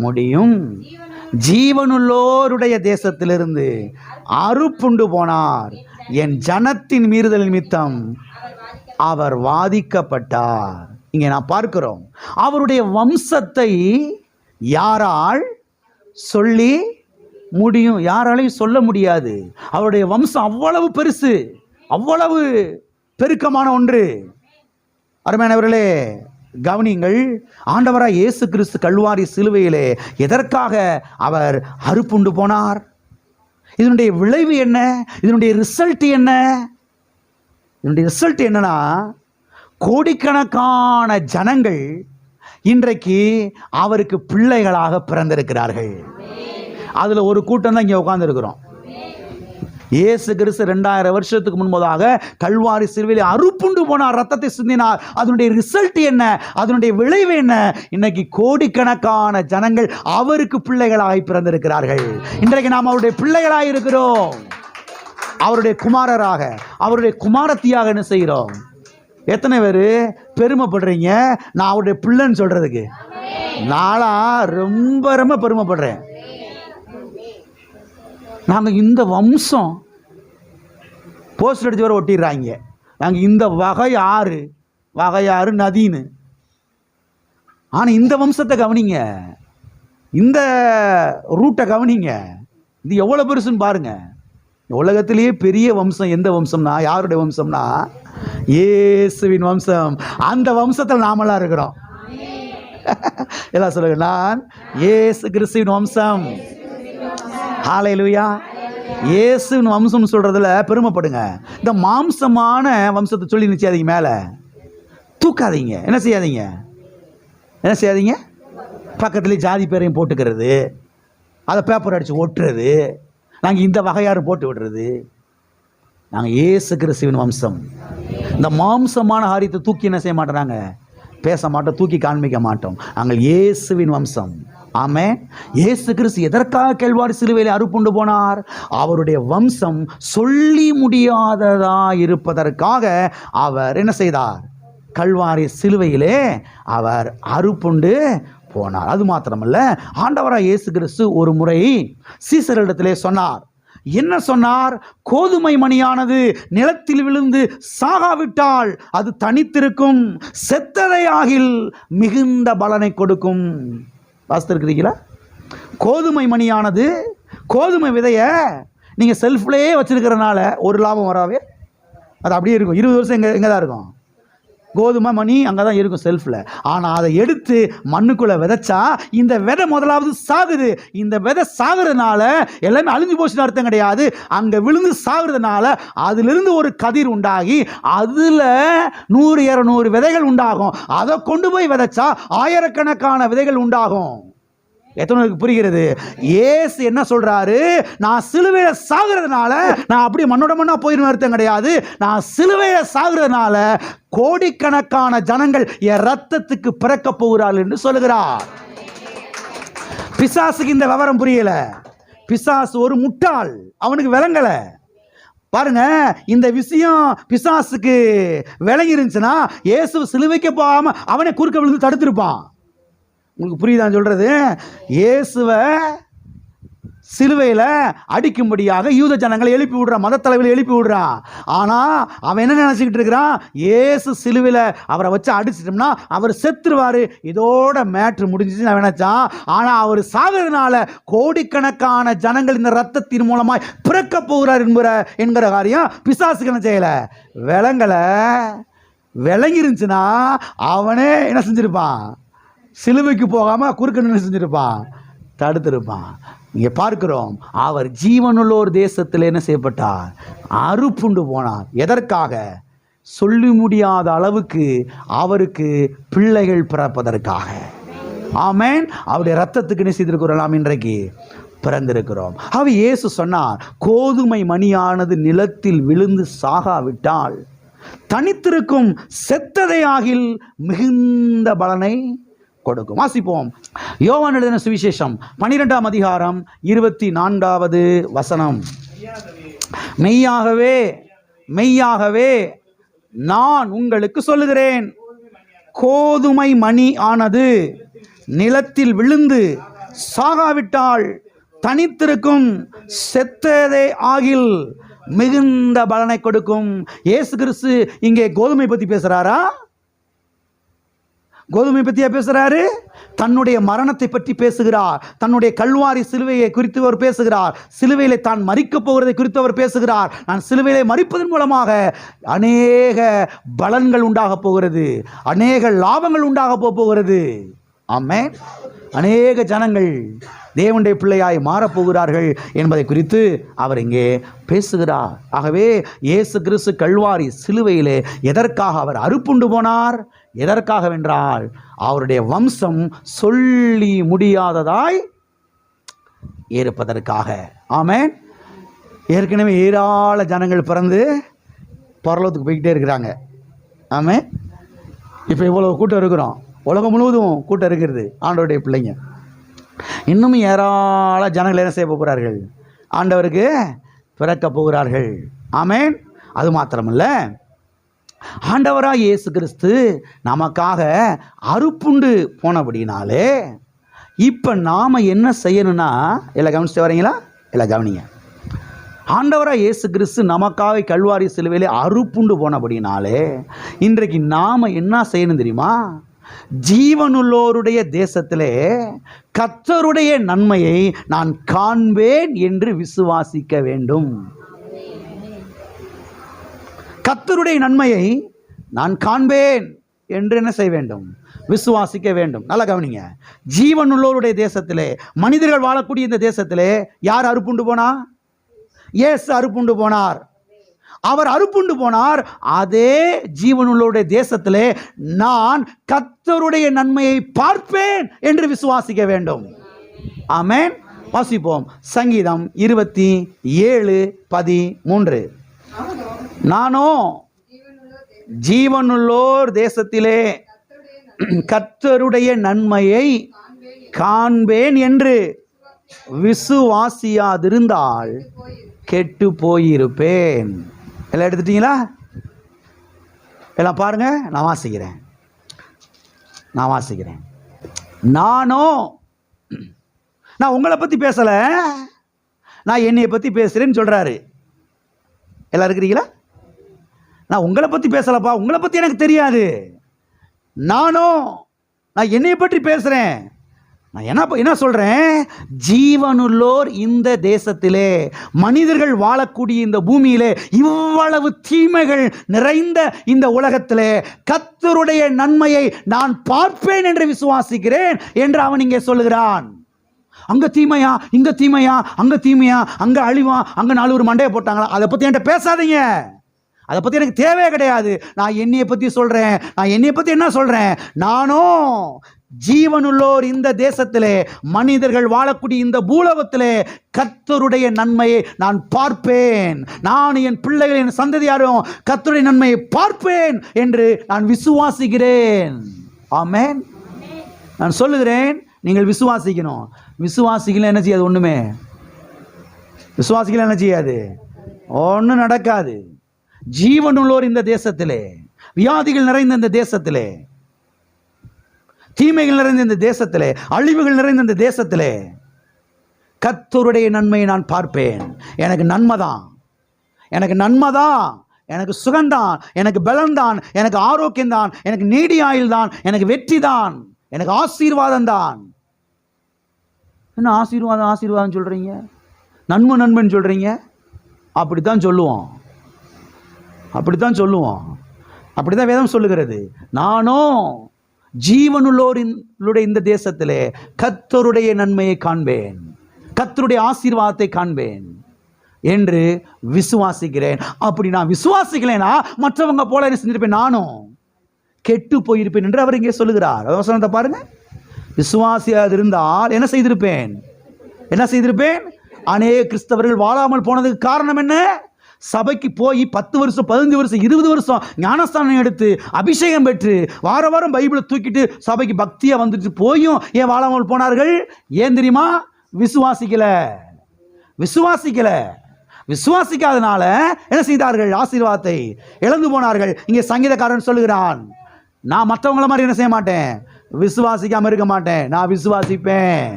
முடியும்? ஜீவனுள்ளோருடைய தேசத்திலிருந்து அறுப்புண்டு போனார். என் ஜனத்தின் மீறுதல் நிமித்தம் அவர் வாதிக்கப்பட்டார். இங்கே நான் பார்க்கிறோம், அவருடைய வம்சத்தை யாரால் சொல்லி முடியும்? யாராலையும் சொல்ல முடியாது. அவருடைய வம்சம் அவ்வளவு பெருசு, அவ்வளவு பெருக்கமான ஒன்று. அருமையானவர்களே, கவனிங்கள், ஆண்டவராய் இயேசு கிறிஸ்து கல்வாரி சிலுவையிலே எதற்காக அவர் அறுப்புண்டு போனார்? இதனுடைய விளைவு என்ன? இதனுடைய ரிசல்ட் என்ன? இதனுடைய ரிசல்ட் என்னன்னா, கோடிக்கணக்கான ஜனங்கள் இன்றைக்கு அவருக்கு பிள்ளைகளாக பிறந்திருக்கிறார்கள். அதுல ஒரு கூட்டம் தான் இங்க உட்கார்ந்து இருக்கிறோம். இயேசு கிறிஸ்து 2000 வருஷத்துக்கு முன்பதாக கல்வாரி சிலுவையில் அறுப்புண்டு போனார், ரத்தத்தை சிந்தினார். அதனுடைய ரிசல்ட் என்ன? அதனுடைய விளைவு என்ன? இன்னைக்கு கோடிக்கணக்கான ஜனங்கள் அவருக்கு பிள்ளைகளாக பிறந்திருக்கிறார்கள். இன்றைக்கு நாம் அவருடைய பிள்ளைகளாக இருக்கிறோம். அவருடைய குமாரராக, அவருடைய குமாரத்தியாக என்ன செய்கிறோம்? எத்தனை பேர் பெருமைப்படுறீங்க நான் அவருடைய பிள்ளைன்னு சொல்றதுக்கு? நாளா ரொம்ப ரொம்ப பெருமைப்படுறேன். நாங்கள் இந்த வம்சம் போஸ்டர் அடிச்சு வர ஒட்டிடுறாங்க. நாங்கள் இந்த வகையாறு நதின்னு. ஆனால் இந்த வம்சத்தை கவனிங்க, இந்த ரூட்டை கவனிங்க. இது எவ்வளோ பெருசுன்னு பாருங்க. உலகத்திலேயே பெரிய வம்சம் எந்த வம்சம்னா, யாருடைய வம்சம்னா இயேசுவின் வம்சம். அந்த வம்சத்தில் நாமெல்லாம் இருக்கிறோம். எல்லாம் சொல்லுங்க, நான் இயேசு கிறிஸ்துவின் வம்சம். ஹல்லேலூயா. இயேசுவின் வம்சம் சொல்றதுல பெருமைப்படுங்க. இந்த மாம்சமான வம்சத்தை சொல்லி நிச்சயாதீங்க, மேல தூக்காதீங்க. என்ன செய்யாதீங்க? பக்கத்துலேயே ஜாதி பேரையும் போட்டுக்கிறது, அதை பேப்பர் அடிச்சு ஒட்டுறது, நாங்கள் இந்த வகையாறு போட்டு விடுறது. நாங்கள் இயேசு கிறிஸ்துவின் வம்சம். இந்த மாம்சமான காரியத்தை தூக்கி என்ன செய்ய மாட்டோம்? நாங்கள் பேச மாட்டோம், தூக்கி காண்பிக்க மாட்டோம். நாங்கள் இயேசுவின் வம்சம். ஆமென். இயேசு கிறிஸ்து எதற்காக கல்வாரி சிலுவையில் அறுப்புண்டு போனார்? அவருடைய வம்சம் சொல்லி முடியாததா இருப்பதற்காக அவர் என்ன செய்தார்? கல்வாரி சிலுவையிலே அவர் அறுப்புண்டு போனார். அது மாத்திரமல்ல, ஆண்டவராய் இயேசு கிறிஸ்து ஒரு முறை சீசரிடத்திலே சொன்னார். என்ன சொன்னார்? கோதுமை மணியானது நிலத்தில் விழுந்து சாகாவிட்டால் அது தனித்திருக்கும், செத்ததை ஆகில் மிகுந்த பலனை கொடுக்கும். வாசித்திருக்கிறீங்களா? கோதுமை மணியானது, கோதுமை விதைய நீங்க செல்ஃப்லேயே வச்சிருக்கிறனால ஒரு லாபம் வராவே, அது அப்படியே இருக்கும். 20 வருஷம் எங்கே தான் இருக்கும்? கோதுமை மணி அங்கே தான் இருக்கும் செல்ஃபில். ஆனால் அதை எடுத்து மண்ணுக்குள்ளே விதைச்சா இந்த விதை முதலாவது சாகுது. இந்த விதை சாகுறதுனால எல்லாமே அழிஞ்சு போச்சுன்னு அர்த்தம் கிடையாது. அங்கே விழுந்து சாகுறதுனால அதிலிருந்து ஒரு கதிர் உண்டாகி அதில் 100-200 விதைகள் உண்டாகும். அதை கொண்டு போய் விதைச்சா ஆயிரக்கணக்கான விதைகள் உண்டாகும். எத்தனை புரிகிறது? இயேசு என்ன சொல்றாரு? நான் சிலுவையில சாகுறதுனால நான் அப்படியே மண்ணோட மண்ணா போயிடும் அர்த்தம் கிடையாது. நான் சிலுவையில சாகுறதுனால கோடிக்கணக்கான ஜனங்கள் என் ரத்தத்துக்கு பிறக்க போகிறார்கள் என்று சொல்லுகிறார். பிசாசுக்கு இந்த விவரம் புரியல. பிசாசு ஒரு முட்டாள், அவனுக்கு விளங்கல. பாருங்க, இந்த விஷயம் பிசாசுக்கு விளங்கி இருந்துச்சுன்னா இயேசு சிலுவைக்கு போகாம அவனை குறுக்க விழுந்து தடுத்திருப்பான். உங்களுக்கு புரியுதான் சொல்றது? இயேசுவை சிலுவையில் அடிக்கும்படியாக யூத ஜனங்களை எழுப்பி விடுறான், மத தலைவர்களை எழுப்பி விடுறான். ஆனால் அவன் என்ன நினச்சிக்கிட்டு இருக்கிறான்? இயேசு சிலுவையில் அவரை வச்சு அடிச்சிட்டோம்னா அவர் செத்துருவார், இதோட மேட்ரு முடிஞ்சிச்சு நான் நினைச்சான். ஆனால் அவர் சாகிறதுனால கோடிக்கணக்கான ஜனங்கள் இந்த ரத்தத்தின் மூலமாய் பிறக்க போகிறார் என்கிற காரியம் பிசாசுக்கு என்ன செய்யலை? விளங்கி இருந்துச்சுன்னா அவனே என்ன செஞ்சிருப்பான்? சிலுவைக்கு போகாமல் குறுக்க நின்று செஞ்சிருப்பான், தடுத்திருப்பான். இங்கே பார்க்கிறோம், அவர் ஜீவனுள்ளோர் தேசத்தில் என்ன செய்யப்பட்டார்? அறுப்புண்டு போனார். எதற்காக? சொல்லி முடியாத அளவுக்கு அவருக்கு பிள்ளைகள் பிறப்பதற்காக. ஆமென். அவருடைய ரத்தத்துக்கு என்ன செய்திருக்கிறோம்? நாம் இன்றைக்கு பிறந்திருக்கிறோம். அவர் இயேசு சொன்னார், கோதுமை மணியானது நிலத்தில் விழுந்து சாகாவிட்டால் தனித்திருக்கும், செத்ததை ஆகில் மிகுந்த பலனை கொடுக்கும். வாசிப்போம். யோவான் எழுதின சுவிசேஷம் 12ஆம் அதிகாரம் 24வது வசனம். மெய்யாகவே மெய்யாகவே நான் உங்களுக்கு சொல்லுகிறேன், கோதுமை மணி ஆனது நிலத்தில் விழுந்து சாகாவிட்டால் தனித்திருக்கும், செத்ததே ஆகில் மிகுந்த பலனை கொடுக்கும். இயேசு கிறிஸ்து இங்கே கோதுமை பற்றி பேசுறாரா? கோதுமை பற்றியா பேசுறாரு? தன்னுடைய மரணத்தை பற்றி பேசுகிறார். தன்னுடைய கல்வாரி சிலுவையை குறித்து அவர் பேசுகிறார். சிலுவையிலே தான் மரிக்கப் போகிறதை குறித்து அவர் பேசுகிறார். நான் சிலுவையிலே மரிப்பதன் மூலமாக அநேக பலன்கள் உண்டாக போகிறது, அநேக லாபங்கள் உண்டாக போகிறது. ஆமென். அநேக ஜனங்கள் தேவனுடைய பிள்ளையாய் மாறப்போகிறார்கள் என்பதை குறித்து அவர் இங்கே பேசுகிறார். ஆகவே இயேசு கிறிஸ்து கல்வாரி சிலுவையிலே எதற்காக அவர் அறுப்புண்டு போனார்? எதற்காகவென்றால் அவருடைய வம்சம் சொல்லி முடியாததாய் இருப்பதற்காக. ஆமென். ஏற்கனவே ஏராள ஜனங்கள் பிறந்து பரலோகத்துக்கு போய்கிட்டே இருக்கிறாங்க. ஆமென். இப்போ இவ்வளவு கூட்டம் இருக்கிறோம், உலகம் முழுவதும் கூட்டம் இருக்கிறது ஆண்டவருடைய பிள்ளைங்க. இன்னும் ஏராள ஜனங்கள் என்ன செய்ய போகிறார்கள்? ஆண்டவருக்கு பிறக்க போகிறார்கள். ஆமென். அது மாத்திரமல்ல, ஆண்டவராக இயேசு கிறிஸ்து நமக்காக அறுப்புண்டு போனபடினாலே இப்போ நாம் என்ன செய்யணும்னா, எல்லாம் கவனிச்சுட்டு வரீங்களா? எல்லாம் கவனிங்க. ஆண்டவராக இயேசு கிறிஸ்து நமக்காக கல்வாரி சிலுவையிலே அறுப்புண்டு போனபடினாலே இன்றைக்கு நாம் என்ன செய்யணும் தெரியுமா? ஜீவனுள்ளோருடைய தேசத்திலே கர்த்தருடைய நன்மையை நான் காண்பேன் என்று விசுவாசிக்க வேண்டும். கர்த்தருடைய நன்மையை நான் காண்பேன் என்று என்ன செய்ய வேண்டும்? விசுவாசிக்க வேண்டும். நல்லா கவனிங்க. ஜீவனுள்ளோருடைய தேசத்திலே, மனிதர்கள் வாழக்கூடிய இந்த தேசத்திலே யார் அறுப்புண்டு போனா? இயேசு அறுப்புண்டு போனார். அவர் அறுப்புண்டு போனார். அதே ஜீவனுள்ளோருடைய தேசத்திலே நான் கர்த்தருடைய நன்மையை பார்ப்பேன் என்று விசுவாசிக்க வேண்டும். ஆமென். வாசிப்போம். சங்கீதம் 27:13. நானோ ஜீவனுள்ளோர் தேசத்திலே கர்த்தருடைய நன்மையை காண்பேன் என்று விசுவாசியாதிருந்தால் கெட்டு போயிருப்பேன். எல்லாம் எடுத்துட்டீங்களா? எல்லாம் பாருங்க. நான் வாசிக்கிறேன். நான் உங்களை பற்றி பேசலை, நான் என்னையை பற்றி பேசுகிறேன்னு சொல்கிறாரு. எல்லாம் இருக்கிறீங்களா? நான் உங்களை பற்றி பேசலப்பா, உங்களை பற்றி எனக்கு தெரியாது. நான் என்னையை பற்றி பேசுகிறேன். நான் என்ன சொல்கிறேன்? ஜீவனுள்ளோர் இந்த தேசத்திலே, மனிதர்கள் வாழக்கூடிய இந்த பூமியிலே, இவ்வளவு தீமைகள் நிறைந்த இந்த உலகத்திலே கர்த்தருடைய நன்மையை நான் பார்ப்பேன் என்று விசுவாசிக்கிறேன் என்று அவன் இங்கே சொல்லுகிறான். அங்கே தீமையா, இங்கே தீமையா, அங்கே தீமையா, அங்கே அழிவா, அங்கே 4 ஒரு மண்டையை போட்டாங்களா, அதை பற்றி என்கிட்ட பேசாதீங்க. அதை பற்றி எனக்கு தேவையே கிடையாது. நான் என்னையை பற்றி சொல்கிறேன். நான் என்னையை பற்றி என்ன சொல்கிறேன்? நானும் ஜீவனுள்ளோர் இந்த தேசத்திலே, மனிதர்கள் வாழக்கூடிய இந்த பூலோகத்திலே கர்த்தருடைய நன்மையை நான் பார்ப்பேன். நான் என் பிள்ளைகள், என் சந்ததியாரும் கர்த்தருடைய நன்மையை பார்ப்பேன் என்று நான் விசுவாசிக்கிறேன். ஆமென். நான் சொல்லுகிறேன், நீங்கள் விசுவாசிக்கணும். விசுவாசிக்கல என்ன செய்யாது? ஒன்றுமே விசுவாசிக்கல என்ன செய்யாது? ஒன்றும் நடக்காது. ஜீவனுள்ளோர் இந்த தேசத்திலே, வியாதிகள் நிறைந்த இந்த தேசத்திலே, தீமைகள் நிறைந்த இந்த தேசத்திலே, அழிவுகள் நிறைந்த இந்த தேசத்திலே கர்த்தருடைய நன்மையை நான் பார்ப்பேன். எனக்கு நன்மைதான், எனக்கு சுகம்தான், எனக்கு பலன்தான், எனக்கு ஆரோக்கியம்தான், எனக்கு நீடி ஆயுள்தான், எனக்கு வெற்றி தான், எனக்கு ஆசீர்வாதம் தான். என்ன ஆசீர்வாதம் சொல்றீங்க? நன்மை சொல்றீங்க? அப்படித்தான் சொல்லுவோம். அப்படித்தான் வேதம் சொல்லுகிறது. நானும் ஜீவனுள்ளோருடைய இந்த தேசத்திலே கர்த்தருடைய நன்மையை காண்பேன், கர்த்தருடைய ஆசீர்வாதத்தை காண்பேன் என்று விசுவாசிக்கிறேன். அப்படி நான் விசுவாசிக்கலைன்னா மற்றவங்க போல என்ன செஞ்சிருப்பேன்? நானும் கெட்டு போயிருப்பேன் என்று அவர் இங்கே சொல்லுகிறார். வசனத்தை பாருங்க. விசுவாசியாக இருந்தால் என்ன செய்திருப்பேன்? அநேக கிறிஸ்தவர்கள் வாழாமல் போனதுக்கு காரணம் என்ன? சபைக்கு போய் 10 வருஷம், 15 வருஷம், 20 வருஷம் ஞானஸ்தானம் எடுத்து அபிஷேகம் பெற்று வாரம் பைபிளை தூக்கிட்டு சபைக்கு பக்தியாக வந்துட்டு போயும் ஏன் வாழாமல் போனார்கள்? ஏன் தெரியுமா? விசுவாசிக்காதனால என்ன செய்தார்கள்? ஆசீர்வாதத்தை இழந்து போனார்கள். இங்கே சங்கீதக்காரன் சொல்லுகிறான், நான் மற்றவங்கள மாதிரி என்ன செய்ய மாட்டேன்? விசுவாசிக்காம இருக்க மாட்டேன். நான் விசுவாசிப்பேன்.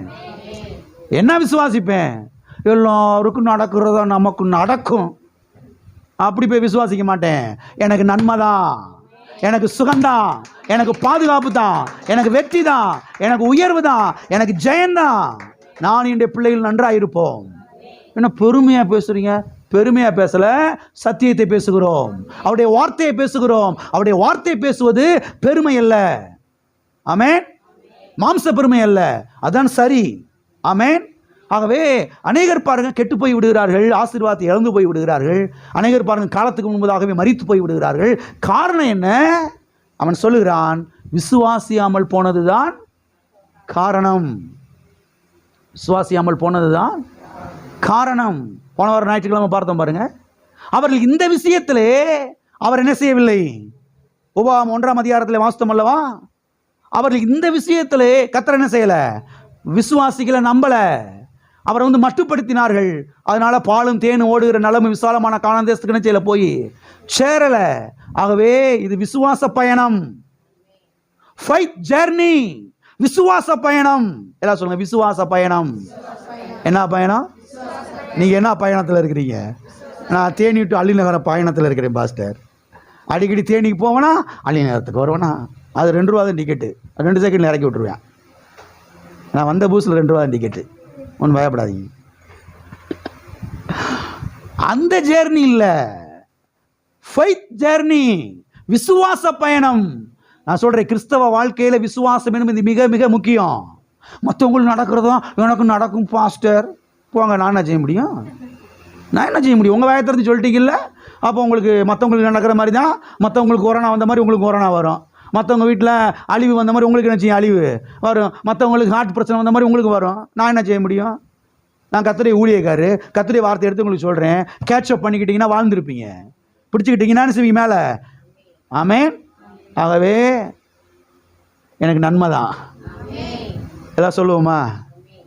என்ன விசுவாசிப்பேன்? எல்லாருக்கும் நடக்கிறதா நமக்கு நடக்கும், அப்படி போய் விசுவாசிக்க மாட்டேன். எனக்கு நன்மைதான், எனக்கு சுகம்தான், எனக்கு பாதுகாப்பு தான், எனக்கு வெற்றி தான், எனக்கு உயர்வு தான், எனக்கு ஜெயம்தான். நான் என்னுடைய பிள்ளைகள் நன்றாக இருப்போம். என்ன பெருமையா பேசுறீங்க? பெருமையா பேசல, சத்தியத்தை பேசுகிறோம், அவருடைய வார்த்தையை பேசுகிறோம். அவருடைய வார்த்தை பேசுவது பெருமை அல்ல. ஆமென். மாம்ச பெருமை அல்ல, அதான் சரி. ஆமென். ஆகவே அநேகர் பாருங்க கெட்டு போய் விடுகிறார்கள், ஆசீர்வாதத்தை இழந்து போய் விடுகிறார்கள். அநேகர் பாருங்க காலத்துக்கு முன்பதாகவே மரித்து போய் விடுகிறார்கள். காரணம் என்ன? அவன் சொல்லுகிறான், விசுவாசியாமல் போனதுதான் காரணம். விசுவாசியாமல் போனதுதான் காரணம். போன வாரம் ஞாயிற்றுக்கிழமை பார்த்தோம் பாருங்க. அவர்கள் இந்த விஷயத்திலே அவர் என்ன செய்யவில்லை? உபாகமம் 1ஆம் அதிகாரத்தில் வாசித்தோம் அல்லவா? அவர்கள் இந்த விஷயத்திலே கர்த்தர் என்ன செய்யல? விசுவாசிகளை நம்பல. அவரை மட்டுப்படுத்தினார்கள். அதனால பாலும் தேனும் ஓடுகிற நலமும் விசாலமான கானான் தேசத்துக்கு என்ன செய்யல? போய் சேரல. ஆகவே இது விசுவாச பயணம், ஃபைத் ஜர்னி, விசுவாச பயணம். எல்லாம் சொல்லுங்க, விசுவாச பயணம். என்ன பயணம்? நீங்க என்ன பயணத்தில் இருக்கிறீங்க? நான் தேனி டு அள்ளிநகரம் பயணத்தில் இருக்கிறேன் பாஸ்டர். அடிக்கடி தேனிக்கு போவேனா, அள்ளிநகரத்துக்கு வருவேனா? அது 2 ரூபா தான் டிக்கெட்டு. 2 செகண்டில் இறக்கி விட்டுருவேன். நான் வந்த பூஸில் 2 ரூபா தான் டிக்கெட்டு. ஒன்றும் பயப்படாதீங்க. அந்த ஜேர்னி இல்லை, ஃபைத் ஜேர்னி, விசுவாச பயணம். நான் சொல்றேன், கிறிஸ்தவ வாழ்க்கையில் விசுவாசம் என்பது மிக மிக முக்கியம். மற்றவங்களுக்கு நடக்கிறதும் எனக்கு நடக்கும் பாஸ்டர். போங்க, நான் என்ன செய்ய முடியும்? நான் என்ன செய்ய முடியும்? உங்கள் வாயை திறந்து சொல்லிட்டீங்கல்ல. அப்போ உங்களுக்கு மற்றவங்களுக்கு நடக்கிற மாதிரி தான், மற்றவங்களுக்கு கொரோனா வந்த மாதிரி உங்களுக்கு கொரோனா வரும். மற்றவங்க வீட்டில் அழிவு வந்த மாதிரி உங்களுக்கு என்ன செய்யும்? அழிவு வரும். மற்றவங்களுக்கு ஹார்ட் பிரச்சனை வந்த மாதிரி உங்களுக்கு வரும். நான் என்ன செய்ய முடியும்? நான் கர்த்தருடைய ஊழியக்காரரு, கர்த்தருடைய வார்த்தை எடுத்து உங்களுக்கு சொல்கிறேன். கேட்சப் பண்ணிக்கிட்டீங்கன்னா வாழ்ந்துருப்பீங்க, பிடிச்சிக்கிட்டீங்கன்னா செய்வீங்க மேலே. ஆமென். ஆகவே எனக்கு நன்மை தான். எல்லாம் சொல்லுவோமா?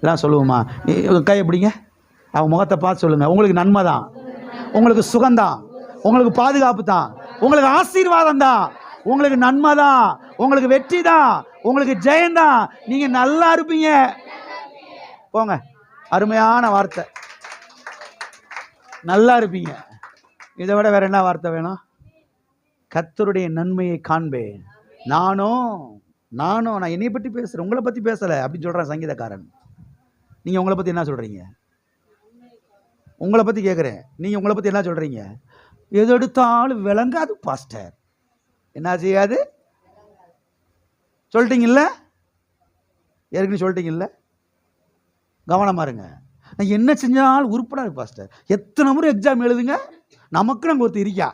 எல்லாம் சொல்லுவோமா? கையை பிடிங்க, அவங்க முகத்தை பார்த்து சொல்லுங்கள். உங்களுக்கு நன்மை தான், உங்களுக்கு சுகம்தான், உங்களுக்கு பாதுகாப்பு தான், உங்களுக்கு ஆசீர்வாதம் தான், உங்களுக்கு நன்மை தான், உங்களுக்கு வெற்றி தான், உங்களுக்கு ஜெயந்தான். நீங்க நல்லா இருப்பீங்க. போங்க, அருமையான வார்த்தை. நல்லா இருப்பீங்க. இதை விட வேற என்ன வார்த்தை வேணும்? கர்த்தருடைய நன்மையை காண்பேன். நான் என்னை பற்றி பேசுறேன், உங்களை பத்தி பேசல அப்படின்னு சொல்றேன் சங்கீதக்காரன். நீங்க உங்களை பத்தி என்ன சொல்றீங்க? உங்களை பத்தி கேட்குறேன். நீங்க உங்களை பத்தி என்ன சொல்றீங்க? எது எடுத்தாலும் விளங்காது பாஸ்டர். என்ன செய்யாது? சொல்லிட்டீங்கல்ல, ஏற்கனவே சொல்லிட்டீங்கல்ல. கவனமா இருங்க. நான் என்ன செஞ்சாலும் உருப்படாது பாஸ்டர். எத்தனை முறை எக்ஸாம் எழுதுங்க, நமக்கு நாங்கள் ஒருத்தர் இருக்கா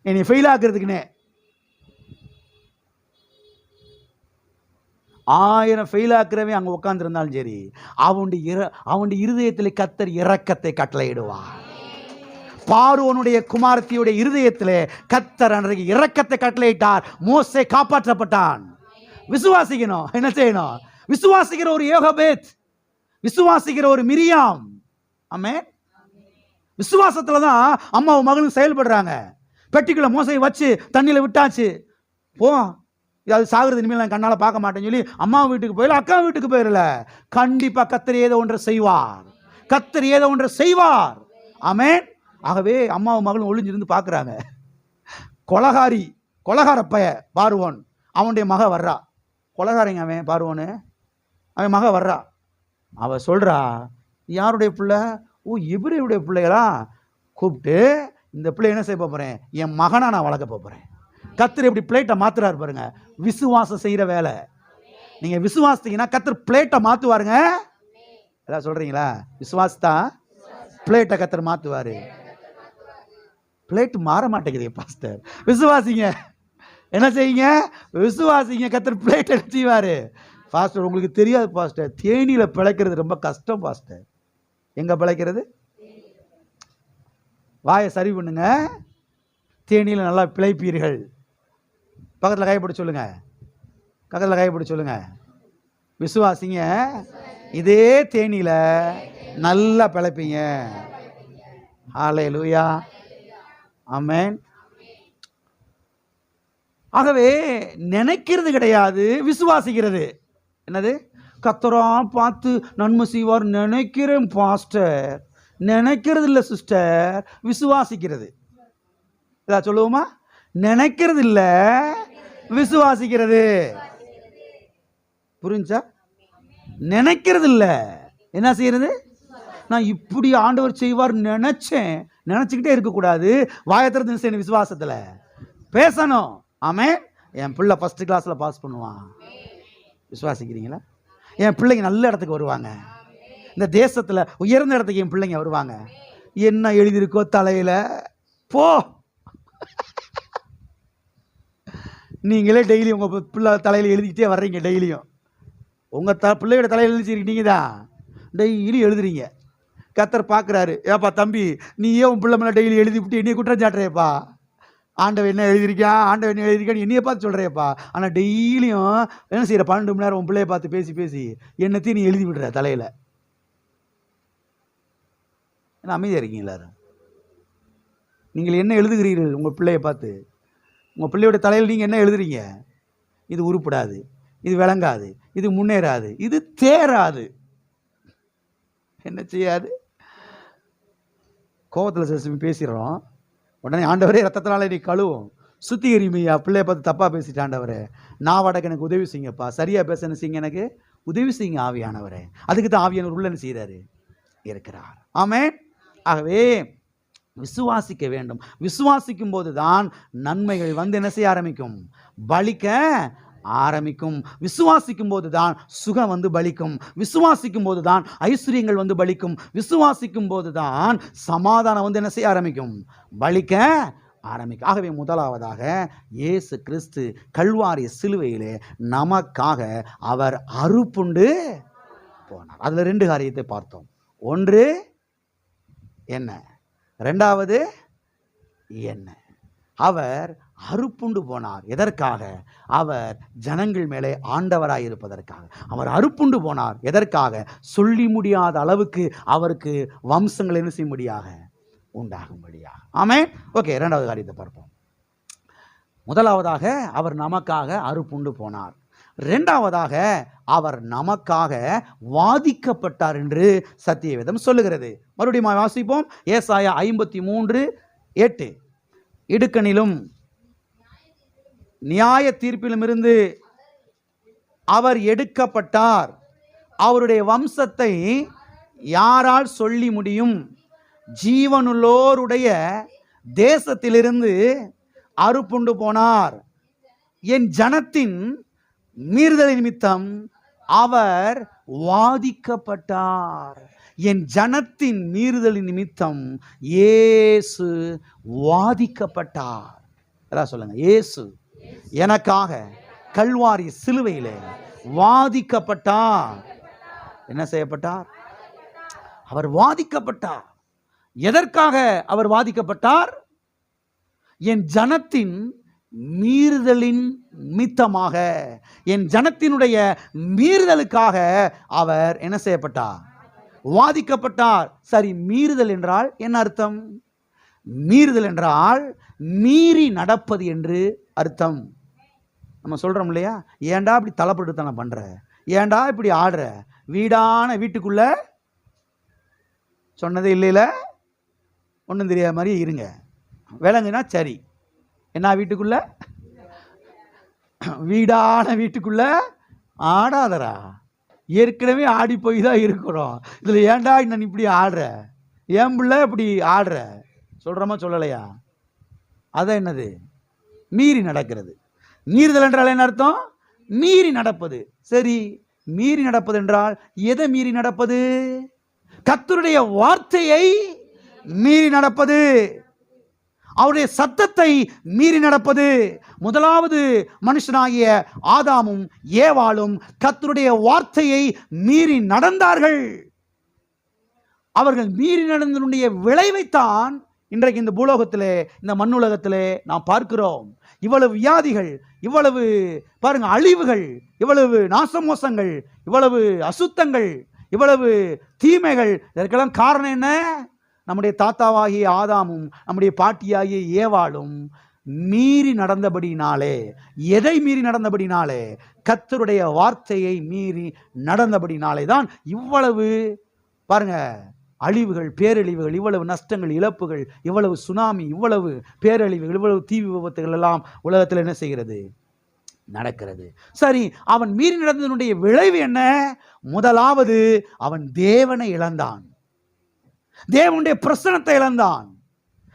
என்னை ஃபெயில் ஆக்குறதுக்குன்னே. 1000 ஃபெயில் ஆக்குறவன் அங்கே உட்காந்துருந்தாலும் சரி, அவனுடைய இருதயத்தில் கர்த்தர் இரக்கத்தை கட்டளையிடுவார். பார்வோனுடைய குமாரத்தியுடைய இருதயத்திலே கர்த்தர் அன்றைக்கு இரக்கத்தை கட்டளையிட்டார். மோசே காப்பாற்றப்பட்டான். விசுவாசிக்கணும். என்ன செய்யணும்? விசுவாசிக்கிற ஒரு யோகபேத், விசுவாசிக்கிற ஒரு மிரியாம். ஆமென். விசுவாசத்துல தான் அம்மாவும் மகளும் செயல்படுறாங்க. பெட்டிக்குள்ள மோசையை வச்சு தண்ணியில விட்டாச்சு. போ, அது சாகுறது இனிமேல் நான் கண்ணால பார்க்க மாட்டேன்னு சொல்லி அம்மா வீட்டுக்கு போயிடல, அக்கா வீட்டுக்கு போயிடல. கண்டிப்பா கர்த்தர் ஏதோ ஒன்றை செய்வார். கர்த்தர் ஏதோ ஒன்றை செய்வார். ஆமென். ஆகவே அம்மாவும் மகளும் ஒளிஞ்சிருந்து பார்க்குறாங்க. கொலகார பைய பார்வோன், அவனுடைய மக வர்றா. கொலகாரங்க அவன் பார்வோன்னு, அவன் மக வர்றா. அவ சொல்றா, யாருடைய பிள்ளை? ஓ, எபிரேயுடைய பிள்ளைகளா? கூப்பிட்டு, இந்த பிள்ளை என்ன செய்ய போறேன்? என் மகனா நான் வளர்க்க போறேன். கர்த்தர் எப்படி பிளேட்டை மாத்துறாரு பாருங்க. விசுவாசம் செய்யற வேலை. நீங்க விசுவாசித்தீங்கன்னா கர்த்தர் பிளேட்டை மாத்துவாருங்க. எல்லாம் சொல்றீங்களா? விசுவாசத்தா பிளேட்டை கர்த்தர் மாத்துவாரு. பிளேட் மாற மாட்டேங்குது பாஸ்டர். விசுவாசிங்க. என்ன செய்யுங்க? விசுவாசிங்க. கர்த்தர் பிளேட் செய்வாரு. பாஸ்டர் உங்களுக்கு தெரியாது பாஸ்டர், தேனியில பிழைக்கிறது ரொம்ப கஷ்டம் பாஸ்டர். எங்க பிழைக்கிறது? வாயை சரி பண்ணுங்க, தேனியில நல்லா பிழைப்பீர்கள். பக்கத்தில் கைப்பிடி சொல்லுங்க, பக்கத்தில் கைப்பிடி சொல்லுங்க. விசுவாசிங்க, இதே தேனியில நல்லா பிழைப்பீங்க. ஹல்லேலூயா. ஆமென். ஆகவே நினைக்கிறது கிடையாது, விசுவாசிக்கிறது. என்னது? கர்த்தரா பார்த்து நன்மை செய்வார் நினைக்கிறேன் பாஸ்டர். நினைக்கிறது இல்லை சிஸ்டர், விசுவாசிக்கிறது. இதான் சொல்லுவோமா? நினைக்கிறது இல்ல, விசுவாசிக்கிறது. புரிஞ்சா? நினைக்கிறது இல்ல, என்ன செய்யறது? நான் இப்படி ஆண்டவர் செய்வார் நினைச்சேன், நினைச்சுக்கிட்டே இருக்கக்கூடாது. வாயத்திறந்து செய்யணும், விசுவாசத்தில் பேசணும். ஆமென். என் பிள்ளை ஃபர்ஸ்ட் கிளாஸில் பாஸ் பண்ணுவான், விசுவாசிக்கிறீங்களா? என் பிள்ளைங்க நல்ல இடத்துக்கு வருவாங்க, இந்த தேசத்தில் உயர்ந்த இடத்துக்கு என் பிள்ளைங்க வருவாங்க. என்ன எழுதியிருக்கோ தலையில் போ. நீங்களே டெய்லி உங்கள் பிள்ளை தலையில் எழுதிக்கிட்டே வர்றீங்க. டெய்லியும் உங்கள் பிள்ளையோட தலையில் எழுதிச்சிருக்கீங்க தான், டெய்லி எழுதுறீங்க. கர்த்தர் பார்க்குறாரு, ஏப்பா தம்பி, நீயே உன் பிள்ளை மேலே டெய்லி எழுதிவிட்டு என்னைய குற்றம் சாட்டுறேப்பா. ஆண்டவன் என்ன எழுதியிருக்கான், ஆண்டவன் என்ன எழுதியிருக்கான்னு என்னையை பார்த்து சொல்கிறேப்பா. ஆனால் டெய்லியும் என்ன செய்கிற, 12 மணி நேரம் உன் பிள்ளையை பார்த்து பேசி பேசி என்னத்தையும் நீ எழுதி விடுற தலையில். என்ன அமைதியாக இருக்கீங்க எல்லாரும்? நீங்கள் என்ன எழுதுகிறீர்கள் உங்கள் பிள்ளையை பார்த்து? உங்கள் பிள்ளையோட தலையில் நீங்கள் என்ன எழுதுறீங்க? இது உருப்படாது, இது விளங்காது, இது முன்னேறாது, இது தேராது. என்ன செய்யாது? கோபத்தில் சில பேசிடுறோம், உடனே ஆண்டவரே ரத்தத்தினால நீ கழுவும், சுத்திகரிமையா. பிள்ளைய பார்த்து தப்பாக பேசிட்டு, ஆண்டவரே நான் வடக்கு எனக்கு உதவி செய்யுங்கப்பா, சரியாக பேசணும் செய்யுங்க, எனக்கு உதவி செய்யுங்க ஆவியானவரே. அதுக்கு தான் ஆவியானவர் உள்ள என்ன செய்கிறாரு, இருக்கிறார். ஆமென். ஆகவே விசுவாசிக்க வேண்டும். விசுவாசிக்கும் போது தான் நன்மைகள் வந்து என்ன செய்ய ஆரம்பிக்கும், பலிக்க ஆரம்பிக்கும். விசுவாசிக்கும் போது தான் சுகம் வந்து பலிக்கும். விசுவாசிக்கும் போது தான் ஐஸ்வர்யங்கள் வந்து பலிக்கும். விசுவாசிக்கும் போது தான் சமாதானம் வந்து என்ன செய்ய ஆரம்பிக்கும், பலிக்க ஆரம்பிக்கும். ஆகவே முதலாவதாக இயேசு கிறிஸ்து கல்வாரி சிலுவையிலே நமக்காக அவர் அறுப்புண்டு போனார். அதில் 2 காரியத்தை பார்த்தோம். ஒன்று என்ன, ரெண்டாவது என்ன? அவர் அறுப்புண்டு போனார். எதற்காக? அவர் ஜனங்கள் மேலே ஆண்டவராய் இருப்பதற்காக. அவர் அறுப்புண்டு போனார். எதற்காக? சொல்லி முடியாத அளவுக்கு அவருக்கு வம்சங்கள் என்ன செய்யும்படியாக, உண்டாகும்படியாக. ஆமென். ஓகே, இரண்டாவது காரியத்தை பார்ப்போம். முதலாவதாக அவர் நமக்காக அறுப்புண்டு போனார். இரண்டாவதாக அவர் நமக்காக வாதிக்கப்பட்டார் என்று சத்தியவேதம் சொல்லுகிறது. மறுபடியும் வாசிப்போம். ஏசாயா 53:8. இடுக்கணிலும் நியாய தீர்ப்பிலும் இருந்து அவர் எடுக்கப்பட்டார், அவருடைய வம்சத்தை யாரால் சொல்லி முடியும்? ஜீவனுள்ளோருடைய தேசத்திலிருந்து அறுப்புண்டு போனார், என் ஜனத்தின் மீறுதல் நிமித்தம் அவர் வாதிக்கப்பட்டார். என் ஜனத்தின் மீறுதல் நிமித்தம் இயேசு வாதிக்கப்பட்டார். எல்லாம் சொல்லுங்க, இயேசு எனக்காக கல்வாரி சிலுவையிலே வாதிக்கப்பட்டார். என்ன செய்யப்பட்டார்? அவர் வாதிக்கப்பட்டார். எதற்காக அவர் வாதிக்கப்பட்டார்? என் ஜனத்தின் மீறுதலின் நிமித்தமாக, என் ஜனத்தினுடைய மீறுதலுக்காக அவர் என்ன செய்யப்பட்டார்? வாதிக்கப்பட்டார். சரி, மீறுதல் என்றால் என்ன அர்த்தம்? மீறுதல் என்றால் மீறி நடப்பது என்று அர்த்தம். நம்ம சொல்றோம் இல்லையா, ஏண்டா இப்படி தலைப்படுத்தன பண்ற, ஏண்டா இப்படி ஆடுற, வீட்டுக்குள்ள சொன்னதே இல்லையில ஒன்றும் தெரியாத மாதிரி இருங்க, விளங்குனா சரி. என்ன வீட்டுக்குள்ள, வீட்டுக்குள்ள ஆடாதரா, ஏற்கனவே ஆடி போய் தான் இருக்கிறோம், இதில் ஏண்டா இன்னும் இப்படி ஆடுற, ஏன் பிள்ளை இப்படி ஆடுற சொல்கிறோமா சொல்லலையா? அதான் என்னது? மீறி நடக்கிறது. மீறுதல் என்றால் என்ன அர்த்தம்? மீறி நடப்பது. சரி, மீறி நடப்பது என்றால் எதை மீறி நடப்பது? கர்த்தருடைய வார்த்தையை மீறி நடப்பது, அவருடைய சத்தத்தை மீறி நடப்பது. முதலாவது மனுஷனாகிய ஆதாமும் ஏவாளும் கர்த்தருடைய வார்த்தையை மீறி நடந்தார்கள். அவர்கள் மீறி நடந்தனுடைய விளைவைத்தான் இன்றைக்கு இந்த பூலோகத்திலே, இந்த மண்ணுலகத்திலே நாம் பார்க்கிறோம். இவ்வளவு வியாதிகள், இவ்வளவு பாருங்க அழிவுகள், இவ்வளவு நாசமோசங்கள், இவ்வளவு அசுத்தங்கள், இவ்வளவு தீமைகள். இதற்கெல்லாம் காரணம் என்ன? நம்முடைய தாத்தாவாகிய ஆதாமும் நம்முடைய பாட்டியாகிய ஏவாளும் மீறி நடந்தபடினாலே. எதை மீறி நடந்தபடினாலே? கர்த்தருடைய வார்த்தையை மீறி நடந்தபடினாலே தான் இவ்வளவு பாருங்க அழிவுகள், பேரழிவுகள், இவ்வளவு நஷ்டங்கள், இழப்புகள், இவ்வளவு சுனாமி, இவ்வளவு பேரழிவுகள், இவ்வளவு தீ விபத்துகள் எல்லாம் உலகத்தில் என்ன செய்கிறது? நடக்கிறது. சரி, அவன் மீறி நடந்ததனுடைய விளைவு என்ன? முதலாவது, அவன் தேவனை இழந்தான், தேவனுடைய பிரசன்னத்தை இழந்தான்,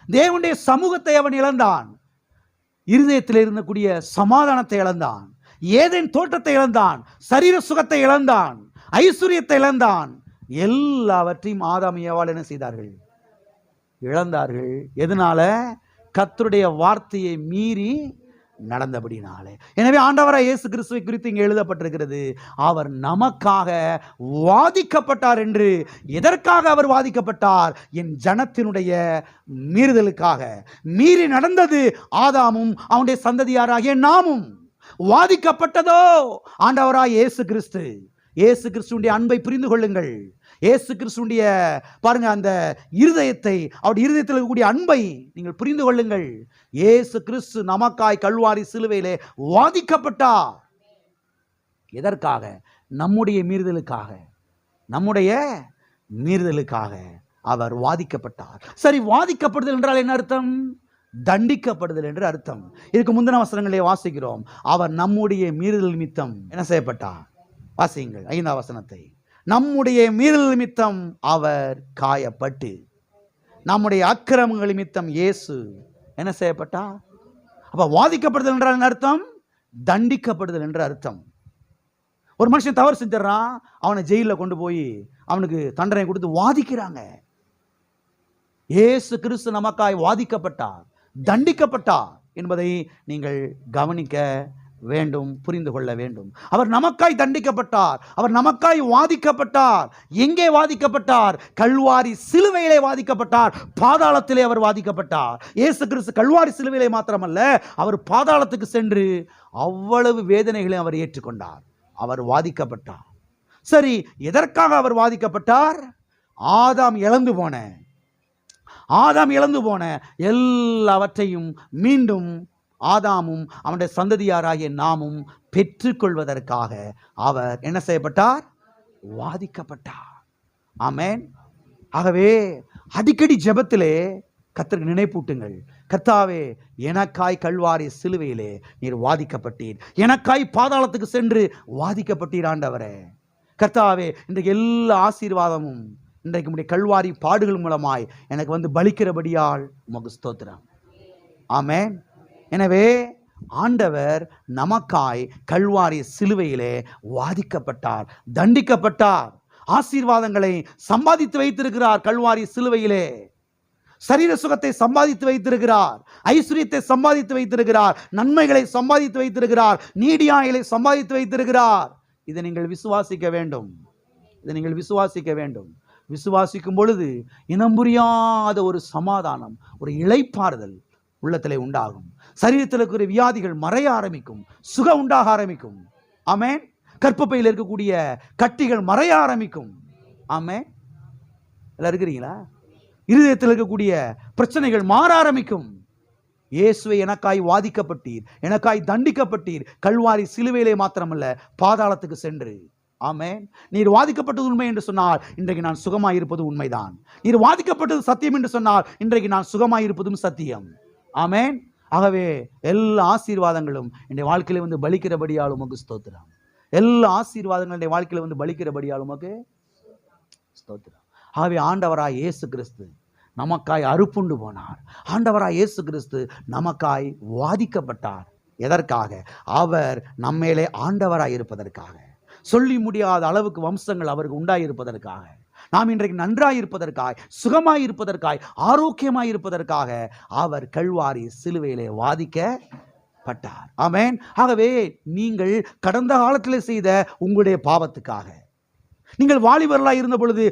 தேவனுடைய சமூகத்தை அவன் இழந்தான், இருதயத்தில் இருந்தக்கூடிய சமாதானத்தை இழந்தான், ஏதேன் தோட்டத்தை இழந்தான், சரீர சுகத்தை இழந்தான், ஐஸ்வர்யத்தை இழந்தான். எல்லாவற்றையும் ஆதாம் ஏவாள் என்ன செய்தார்கள்? இழந்தார்கள். எதனால? கர்த்தருடைய வார்த்தையை மீறி நடந்தபடினாலே. எனவே ஆண்டவராய் இயேசு கிறிஸ்துவை குறித்து இங்கே எழுதப்பட்டிருக்கிறது, அவர் நமக்காக வாதிக்கப்பட்டார் என்று. எதற்காக அவர் வாதிக்கப்பட்டார்? என் ஜனத்தினுடைய மீறுதலுக்காக. மீறி நடந்தது ஆதாமும் அவனுடைய சந்ததியாராகிய நாமும். வாதிக்கப்பட்டதோ ஆண்டவராய் இயேசு கிறிஸ்து. இயேசு கிறிஸ்துடைய அன்பை புரிந்து கொள்ளுங்கள். இயேசு கிறிஸ்துடைய பாருங்க, அந்த இருதயத்தை, அவருடைய இருதயத்தில் இருக்கக்கூடிய அன்பை நீங்கள் புரிந்து கொள்ளுங்கள். இயேசு கிறிஸ்து நமக்காய் கல்வாரி சிலுவையிலே வாதிக்கப்பட்டார். எதற்காக? நம்முடைய மீறுதலுக்காக. நம்முடைய மீறுதலுக்காக அவர் வாதிக்கப்பட்டார். சரி, வாதிக்கப்படுதல் என்றால் என்ன அர்த்தம்? தண்டிக்கப்படுதல் என்று அர்த்தம். இதுக்கு முந்தின வசனங்களே வாசிக்கிறோம். அவர் நம்முடைய மீறுதல் நிமித்தம் என்ன செய்யப்பட்டார்? வாசியுங்கள் 5ஆம் வசனத்தை. நம்முடைய மீறுதல் நிமித்தம் அவர் காயப்பட்டு, நம்முடைய அக்கிரமங்கள் நிமித்தம் இயேசு என்ன செய்யப்பட்டார்? அப்ப வாதிக்கப்படுதல் என்றால் என்ன அர்த்தம்? தண்டிக்கப்படுதல் என்று அர்த்தம். ஒரு மனுஷன் தவறு செஞ்சிடறான், அவனை ஜெயிலில் கொண்டு போய் அவனுக்கு தண்டனை கொடுத்து வாதிக்கிறாங்க. இயேசு கிறிஸ்து நமக்காய் வாதிக்கப்பட்டார், தண்டிக்கப்பட்டார் என்பதை நீங்கள் கவனிக்க வேண்டும், புரிந்து கொள்ள வேண்டும். அவர் நமக்காய் தண்டிக்கப்பட்டார், அவர் நமக்காய் வாதிக்கப்பட்டார். எங்கே வாதிக்கப்பட்டார்? கல்வாரி சிலுவையிலே வாதிக்கப்பட்டார். பாதாளத்திலே அவர் வாதிக்கப்பட்டார். இயேசு கிறிஸ்து கல்வாரி சிலுவையிலே மாத்திரமல்ல, அவர் பாதாளத்துக்கு சென்று அவ்வளவு வேதனைகளை அவர் ஏற்றுக்கொண்டார். அவர் வாதிக்கப்பட்டார். சரி, எதற்காக அவர் வாதிக்கப்பட்டார்? ஆதாம் இழந்து போன எல்லாவற்றையும் மீண்டும் ஆதாமும் அவனுடைய சந்ததியாராகிய நாமும் பெற்றுக்கொள்வதற்காக அவர் என்ன செய்யப்பட்டார்? வாதிக்கப்பட்டார். ஆமென். ஆகவே அடிக்கடி ஜெபத்திலே கர்த்தருக்கு நினைப்பூட்டுங்கள். கர்த்தாவே, எனக்காய் கல்வாரி சிலுவையிலே நீர் வாதிக்கப்பட்டீர், எனக்காய் பாதாளத்துக்கு சென்று வாதிக்கப்பட்டீர். ஆண்டவரே கர்த்தாவே, இன்றைக்கு எல்லா ஆசீர்வாதமும் இன்றைக்கு உம்முடைய கல்வாரி பாடுகள் மூலமாய் எனக்கு வந்து பலிக்கிறபடியால் உமக்கு ஸ்தோத்திரம். ஆமென். எனவே ஆண்டவர் நமக்காய் கல்வாரி சிலுவையிலே வாதிக்கப்பட்டார், தண்டிக்கப்பட்டார். ஆசீர்வாதங்களை சம்பாதித்து வைத்திருக்கிறார் கல்வாரி சிலுவையிலே. சரீர சுகத்தை சம்பாதித்து வைத்திருக்கிறார், ஐஸ்வர்யத்தை சம்பாதித்து வைத்திருக்கிறார், நன்மைகளை சம்பாதித்து வைத்திருக்கிறார், நீடியாய்களை சம்பாதித்து வைத்திருக்கிறார். இதை நீங்கள் விசுவாசிக்க வேண்டும். விசுவாசிக்கும் பொழுது இனம் புரியாத ஒரு சமாதானம், ஒரு இளைப்பாறுதல் உள்ளத்திலே உண்டாகும். சரீரத்தில் இருக்கிற வியாதிகள் மறைய ஆரம்பிக்கும், சுகம் உண்டாக ஆரம்பிக்கும். ஆமென். கர்ப்பப்பையில் இருக்கக்கூடிய கட்டிகள் மறைய ஆரம்பிக்கும். ஆமென். எல்லாம் இருக்கிறீங்களா? இருதயத்தில் இருக்கக்கூடிய பிரச்சனைகள் மாற ஆரம்பிக்கும். இயேசுவை எனக்காய் வாதிக்கப்பட்டீர், எனக்காய் தண்டிக்கப்பட்டீர், கல்வாரி சிலுவையிலே மாத்திரமல்ல பாதாளத்துக்கு சென்று. ஆமென். நீர் வாதிக்கப்பட்டது உண்மை என்று சொன்னால் இன்றைக்கு நான் சுகமாயிருப்பது உண்மைதான். நீர் வாதிக்கப்பட்டது சத்தியம் என்று சொன்னால் இன்றைக்கு நான் சுகமாயிருப்பதும் சத்தியம். ஆமென். ஆகவே எல்லா ஆசீர்வாதங்களும் என்னுடைய வாழ்க்கையில வந்து பலிக்கிறபடியால் உமக்கு ஸ்தோத்திரம். எல்லா ஆசீர்வாதங்களும் என்னுடைய வாழ்க்கையில வந்து பலிக்கிறபடியால் உமக்கு ஸ்தோத்திரம். ஆகவே ஆண்டவராய் இயேசு கிறிஸ்து நமக்காய் அறுப்புண்டு போனார். ஆண்டவராய் இயேசு கிறிஸ்து நமக்காய் வாதிக்கப்பட்டார். எதற்காக? அவர் நம்மேலே ஆண்டவராய் இருப்பதற்காக. சொல்லி முடியாத அளவுக்கு வம்சங்கள் அவருக்கு உண்டாயிருப்பதற்காக, நாம் இன்றைக்கு நன்றாய் இருப்பதற்காய், சுகமாய் இருப்பதற்காய், ஆரோக்கியமாய் இருப்பதற்காக அவர் கல்வாரி சிலுவையிலே வாதிக்கப்பட்டார். ஆமென். ஆகவே நீங்கள் கடந்த காலத்தில் செய்த உங்களுடைய பாவத்துக்காக, நீங்கள் வாலிபர்களாக இருந்த பொழுது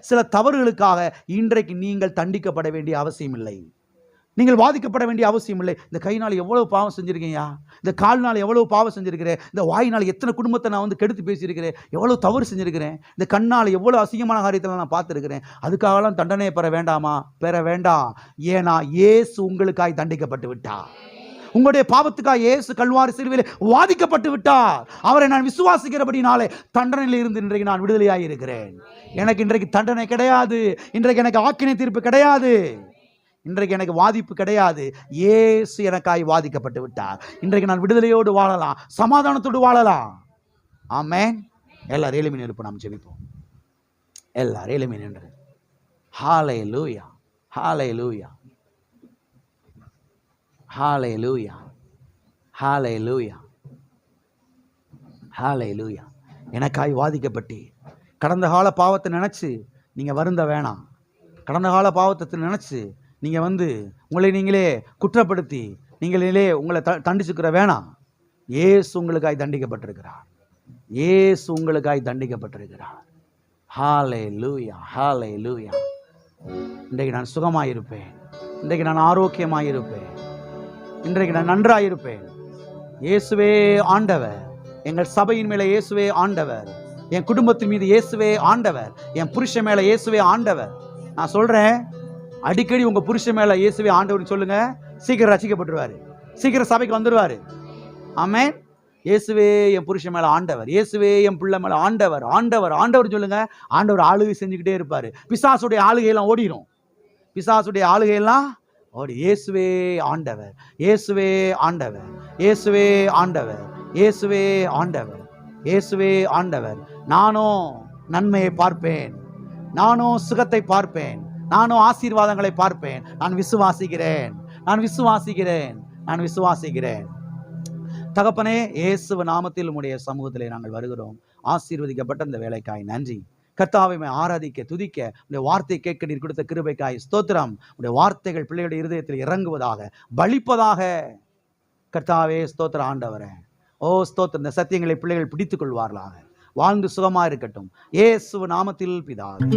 சில தவறுகளுக்காக இன்றைக்கு நீங்கள் தண்டிக்கப்பட வேண்டிய அவசியம் இல்லை. நீங்கள் வாதிக்கப்பட வேண்டிய அவசியம் இல்லை. இந்த கைனால் எவ்வளவு பாவம் செஞ்சிருக்கீங்க, இந்த கால்னால் எவ்வளவு பாவம் செஞ்சிருக்கிறேன், இந்த வாயினால் எத்தனை குடும்பத்தை நான் வந்து கெடுத்து பேசியிருக்கிறேன், எவ்வளவு தவறு செஞ்சிருக்கிறேன், இந்த கண்ணால் எவ்வளவு அசிங்கமான காரியத்தை நான் பார்த்துருக்கிறேன், அதுக்காகலாம் தண்டனையை பெற வேண்டாமா? பெற வேண்டாம். ஏன்னா இயேசு உங்களுக்காய் தண்டிக்கப்பட்டு விட்டார். உங்களுடைய பாவத்துக்காக இயேசு கல்வாரி சிலுவையிலே வாதிக்கப்பட்டு விட்டார். அவரை நான் விசுவாசிக்கிறபடினாலே தண்டனையில் இருந்து இன்றைக்கு நான் விடுதலையாகி இருக்கிறேன். எனக்கு இன்றைக்கு தண்டனை கிடையாது, இன்றைக்கு எனக்கு ஆக்கினை தீர்ப்பு கிடையாது, இன்றைக்கு எனக்கு வாதிப்பு கிடையாது. இயேசு எனக்காய் வாதிக்கப்பட்டு விட்டார். இன்றைக்கு நான் விடுதலையோடு வாழலாம், சமாதானத்தோடு வாழலாம். ஆமென். எல்லாரும் எளிமையில் இருப்போம், நாம் ஜெபிப்போம். எல்லாரும் எளிமையில் நின்று ஹல்லேலூயா, ஹல்லேலூயா, ஹல்லேலூயா, ஹல்லேலூயா, ஹல்லேலூயா. எனக்காய் வாதிக்கப்பட்டு கடந்த கால பாவத்தை நினச்சி நீங்கள் வருந்த வேணாம். கடந்த கால பாவத்தை நினச்சி நீங்கள் உங்களை நீங்களே குற்றப்படுத்தி நீங்களே உங்களை தண்டிச்சுக்கிற வேணாம். இயேசு உங்களுக்காய் தண்டிக்கப்பட்டிருக்கிறார். இயேசு உங்களுக்காய் தண்டிக்கப்பட்டிருக்கிறார். ஹல்லேலூயா, ஹல்லேலூயா. இன்றைக்கு நான் சுகமாயிருப்பேன், இன்றைக்கு நான் ஆரோக்கியமாயிருப்பேன், இன்றைக்கு நான் நன்றாயிருப்பேன். இயேசுவே ஆண்டவர். எங்கள் சபையின் மேலே இயேசுவே ஆண்டவர். என் குடும்பத்தின் மீது இயேசுவே ஆண்டவர். என் புருஷன் மேலே இயேசுவே ஆண்டவர். நான் சொல்கிறேன், அடிக்கடி உங்கள் புருஷன் மேலே இயேசுவே ஆண்டவர்னு சொல்லுங்கள், சீக்கிரம் ரசிக்கப்பட்டுருவார், சீக்கிரம் சபைக்கு வந்துடுவார். ஆமென். இயேசுவே என் புருஷன் மேலே ஆண்டவர், இயேசுவே என் பிள்ளை மேலே ஆண்டவர், ஆண்டவர் ஆண்டவர் சொல்லுங்கள். ஆண்டவர் ஆளுகை செஞ்சுக்கிட்டே இருப்பார். பிசாசுடைய ஆளுகையெல்லாம் ஓடிடும், பிசாசுடைய ஆளுகையெல்லாம் ஓடி. இயேசுவே ஆண்டவர், இயேசுவே ஆண்டவர், இயேசுவே ஆண்டவர், இயேசுவே ஆண்டவர், இயேசுவே ஆண்டவர். நானும் நன்மையை பார்ப்பேன், நானும் சுகத்தை பார்ப்பேன், நானும் ஆசீர்வாதங்களை பார்ப்பேன். நான் விசுவாசிக்கிறேன், நான் விசுவாசிக்கிறேன், நான் விசுவாசிக்கிறேன். தகப்பனே, இயேசு நாமத்தில் உம்முடைய சமூகத்திலே நாங்கள் வருகிறோம். ஆசீர்வதிக்கப்பட்ட இந்த வேலைக்காய் நன்றி. கர்த்தாவை ஆராதிக்க துதிக்க உடைய வார்த்தை கேட்க நீர் கொடுத்த கிருபைக்காய் ஸ்தோத்திரம். உடைய வார்த்தைகள் பிள்ளைகளுடைய இருதயத்தில் இறங்குவதாக, பலிப்பதாக. கர்த்தாவே ஸ்தோத்திர ஆண்டவரே, ஓ ஸ்தோத்திரம். இந்த சத்தியங்களை பிள்ளைகள் பிடித்துக் கொள்வார்களாக, வாழ்ந்து சுகமாக இருக்கட்டும். இயேசு நாமத்தில் பிதாவே.